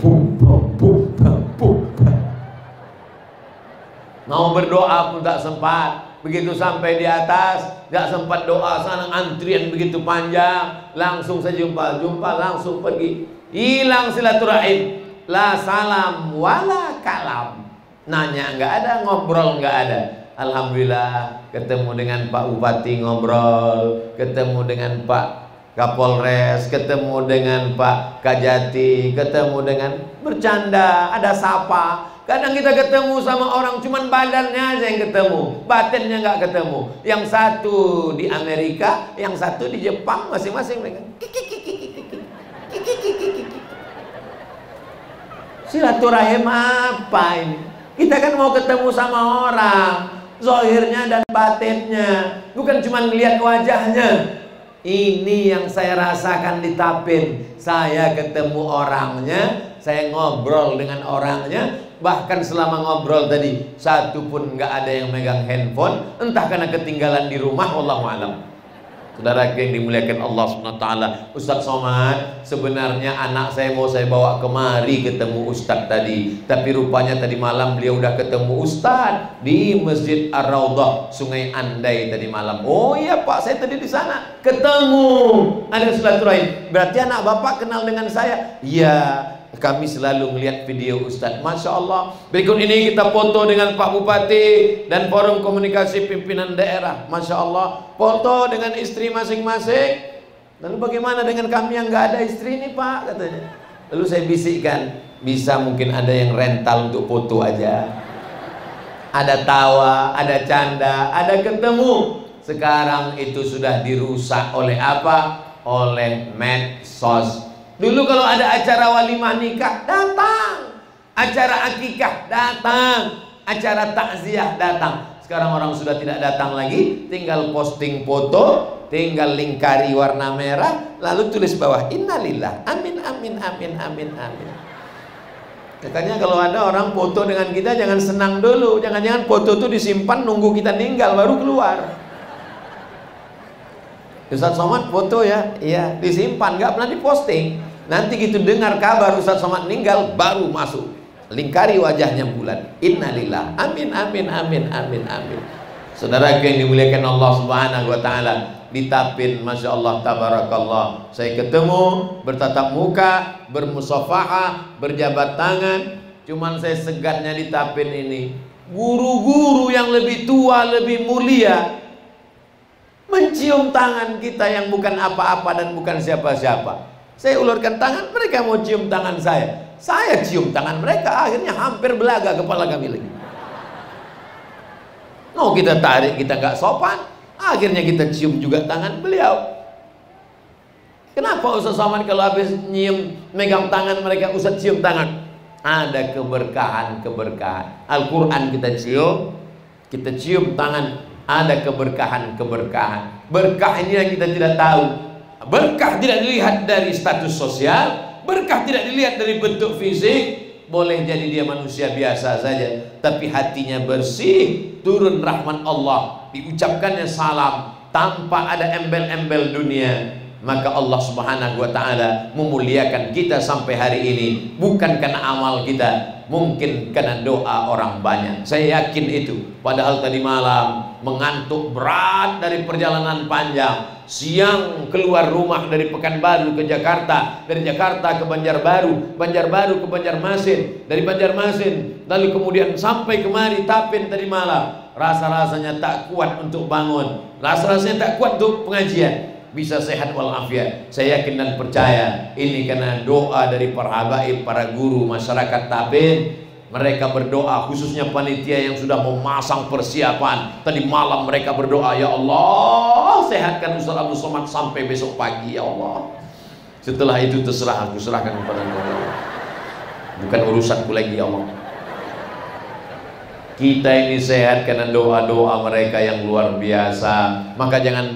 mau berdoa pun tak sempat. Begitu sampai di atas, gak sempat doa, sana antrian begitu panjang, langsung saja jumpa langsung pergi. Hilang silaturahim. La salam wala kalam. Nanya nggak ada, ngobrol nggak ada. Alhamdulillah ketemu dengan Pak Bupati ngobrol, ketemu dengan Pak Kapolres, ketemu dengan Pak Kajati, ketemu dengan bercanda, ada sapa. Kadang kita ketemu sama orang cuman badannya aja yang ketemu, batinnya nggak ketemu. Yang satu di Amerika, yang satu di Jepang, masing-masing mereka. Silaturahim apa ini? Kita kan mau ketemu sama orang, zahirnya dan batinnya, bukan cuma lihat wajahnya. Ini yang saya rasakan di Tapin. Saya ketemu orangnya, saya ngobrol dengan orangnya, bahkan selama ngobrol tadi satu pun nggak ada yang megang handphone, entah karena ketinggalan di rumah, wallahu a'lam. Saudara yang dimuliakan Allah Subhanahu wa taala, Ustaz Somad, sebenarnya anak saya mau saya bawa kemari ketemu Ustaz tadi, tapi rupanya tadi malam beliau udah ketemu Ustaz di Masjid Ar-Raudhah Sungai Andai tadi malam. Oh iya Pak, saya tadi di sana ketemu, ada silaturahim. Berarti anak Bapak kenal dengan saya? Iya, kami selalu melihat video Ustadz. Masya Allah. Berikut ini kita foto dengan Pak Bupati dan Forum Komunikasi Pimpinan Daerah. Masya Allah. Foto dengan istri masing-masing. Lalu bagaimana dengan kami yang nggak ada istri ini Pak, katanya. Lalu saya bisikkan, bisa mungkin ada yang rental untuk foto aja. Ada tawa, ada canda, ada ketemu. Sekarang itu sudah dirusak oleh apa? Oleh medsos. Dulu kalau ada acara walimah nikah, datang. Acara akikah, datang. Acara takziah, datang. Sekarang orang sudah tidak datang lagi, tinggal posting foto, tinggal lingkari warna merah, lalu tulis bawah innalillah, amin, amin, amin, amin, amin. Katanya kalau ada orang foto dengan kita, jangan senang dulu. Jangan-jangan foto itu disimpan nunggu kita meninggal baru keluar. Ustaz Somad foto ya, iya disimpan, nggak pernah diposting. Nanti gitu dengar kabar Ustaz Somad meninggal baru masuk, lingkari wajahnya bulan, innalillah, amin, amin, amin, amin, amin. Saudara yang dimuliakan Allah Subhanahu wa taala, di Tapin, masya Allah, tabarakallah, saya ketemu, bertatap muka, bermusafahah, berjabat tangan. Cuman saya segatnya di Tapin ini, guru-guru yang lebih tua, lebih mulia mencium tangan kita yang bukan apa-apa dan bukan siapa-siapa. Saya ulurkan tangan, mereka mau cium tangan saya cium tangan mereka, akhirnya hampir belaga kepala kami lagi. Mau kita tarik, kita nggak sopan, akhirnya kita cium juga tangan beliau. Kenapa Ustaz Somad kalau habis nyium, megang tangan mereka, Ustaz cium tangan? Ada keberkahan-keberkahan. Al-Quran kita cium tangan, ada keberkahan-keberkahan. Berkah ini yang kita tidak tahu. Berkah tidak dilihat dari status sosial, berkah tidak dilihat dari bentuk fisik. Boleh jadi dia manusia biasa saja, tapi hatinya bersih, turun rahmat Allah, diucapkannya salam tanpa ada embel-embel dunia. Maka Allah Subhanahu wa ta'ala memuliakan kita sampai hari ini, bukan karena amal kita, mungkin karena doa orang banyak. Saya yakin itu. Padahal tadi malam mengantuk berat dari perjalanan panjang, siang keluar rumah dari Pekanbaru ke Jakarta, dari Jakarta ke Banjarbaru, Banjarbaru ke Banjarmasin, dari Banjarmasin lalu kemudian sampai kemari Tapin tadi malam. Rasa-rasanya tak kuat untuk bangun, rasa-rasanya tak kuat untuk pengajian. Bisa sehat walafiat. Saya yakin dan percaya ini karena doa dari para habaib, para guru masyarakat Tapin. Mereka berdoa, khususnya panitia yang sudah memasang persiapan. Tadi malam mereka berdoa, ya Allah sehatkan Ustaz Abdul Somad sampai besok pagi ya Allah. Setelah itu terserah, aku serahkan kepada Allah. Bukan urusanku lagi ya Allah. Kita ini sehat karena doa-doa mereka yang luar biasa. Maka jangan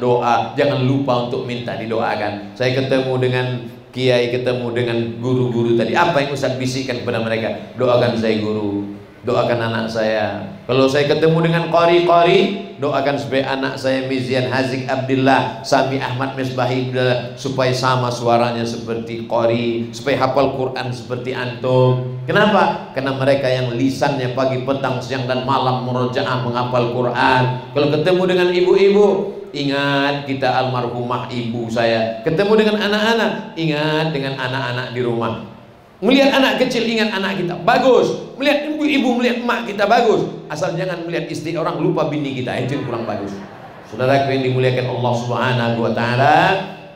lupa untuk minta didoakan. Saya ketemu dengan kiai, ketemu dengan guru-guru tadi. Apa yang Ustaz bisikkan kepada mereka? Doakan saya guru, doakan anak saya. Kalau saya ketemu dengan qari-qari, doakan supaya anak saya Mizian Hazik Abdillah, Sami Ahmad Misbahi, supaya sama suaranya seperti qari, supaya hafal Quran seperti antum. Kenapa? Karena mereka yang lisannya pagi, petang, siang dan malam murojaah menghafal Quran. Kalau ketemu dengan ibu-ibu, ingat kita almarhumah ibu saya. Ketemu dengan anak-anak, ingat dengan anak-anak di rumah. Melihat anak kecil, ingat anak kita, bagus. Melihat ibu-ibu, melihat emak kita, bagus. Asal jangan melihat istri orang, lupa bini kita, itu yang kurang bagus. Saudara yang dimuliakan Allah Subhanahu wa ta'ala,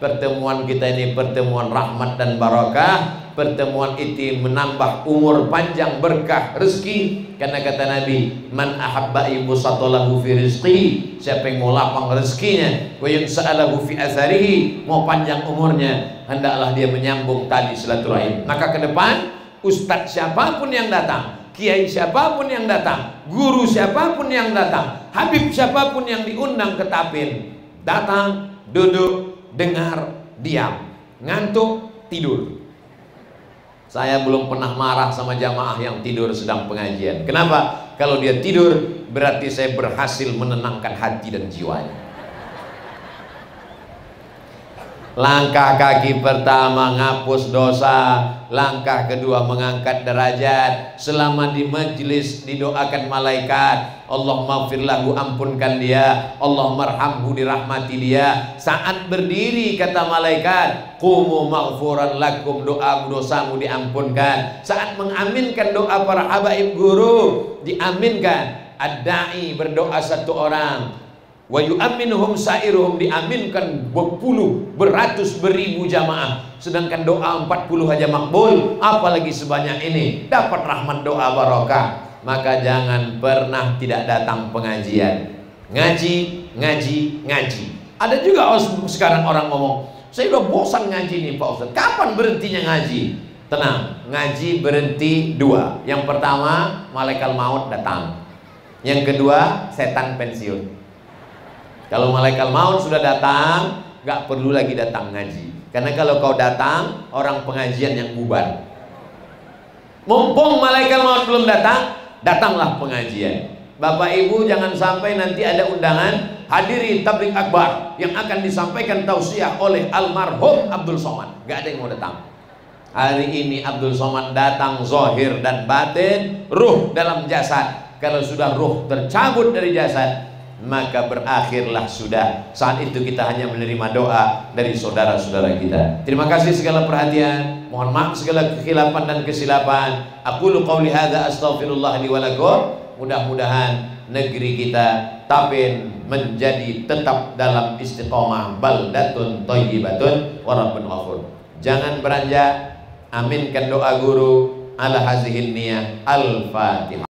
pertemuan kita ini pertemuan rahmat dan barakah. pertemuan itu menambah umur panjang, berkah rezeki. Karena kata Nabi, man ahabba yubsatalahu fi rizqi, siapa yang mau lapang rezekinya, wa yunsa'alahu fi atharihi, mau panjang umurnya, hendaklah dia menyambung tali silaturahim. Maka ke depan, ustadz siapapun yang datang, kiai siapapun yang datang, guru siapapun yang datang, habib siapapun yang diundang ke Tapin, datang, duduk, dengar, diam, ngantuk, tidur. Saya belum pernah marah sama jamaah yang tidur sedang pengajian. Kenapa? Kalau dia tidur, berarti saya berhasil menenangkan hati dan jiwanya. Langkah kaki pertama ngapus dosa, langkah kedua mengangkat derajat. Selama di majlis didoakan malaikat, Allahumma firlahu, ampunkan dia, Allahumma dirahmati dia. Saat berdiri kata malaikat, qumu maghfuran lakum, doa dosamu diampunkan. Saat mengaminkan doa para habaib guru, diaminkan. Ad-da'i berdoa satu orang, wa yu'amminuhum sa'iruhum, diaminkan berpuluh, beratus, beribu jamaah. Sedangkan doa 40 aja makbul, apalagi sebanyak ini, dapat rahmat doa barokah. Maka jangan pernah tidak datang pengajian. Ngaji, ngaji, ngaji. Ada juga sekarang orang ngomong, saya udah bosan ngaji nih Pak Ustaz, kapan berhentinya ngaji? Tenang, ngaji berhenti dua. Yang pertama, malaikat maut datang. Yang kedua, setan pensiun. Kalau malaikat maut sudah datang, gak perlu lagi datang ngaji. Karena kalau kau datang, orang pengajian yang bubar. Mumpung malaikat maut belum datang, datanglah pengajian. Bapak Ibu jangan sampai nanti ada undangan hadiri tabligh akbar yang akan disampaikan tausiah oleh almarhum Abdul Somad, gak ada yang mau datang. Hari ini Abdul Somad datang zahir dan batin, ruh dalam jasad. Kalau sudah ruh tercabut dari jasad, maka berakhirlah sudah. Saat itu kita hanya menerima doa dari saudara-saudara kita. Terima kasih segala perhatian. Mohon maaf segala kekhilapan dan kesilapan. Aqulu qauli hadza astaghfirullah li wa lakum. Mudah-mudahan negeri kita Tapin menjadi tetap dalam istiqomah, baldatun thayyibatun wa rabbun ghafur. Jangan beranjak. Aminkan doa guru ala hazihin niyah. Al-Fatihah.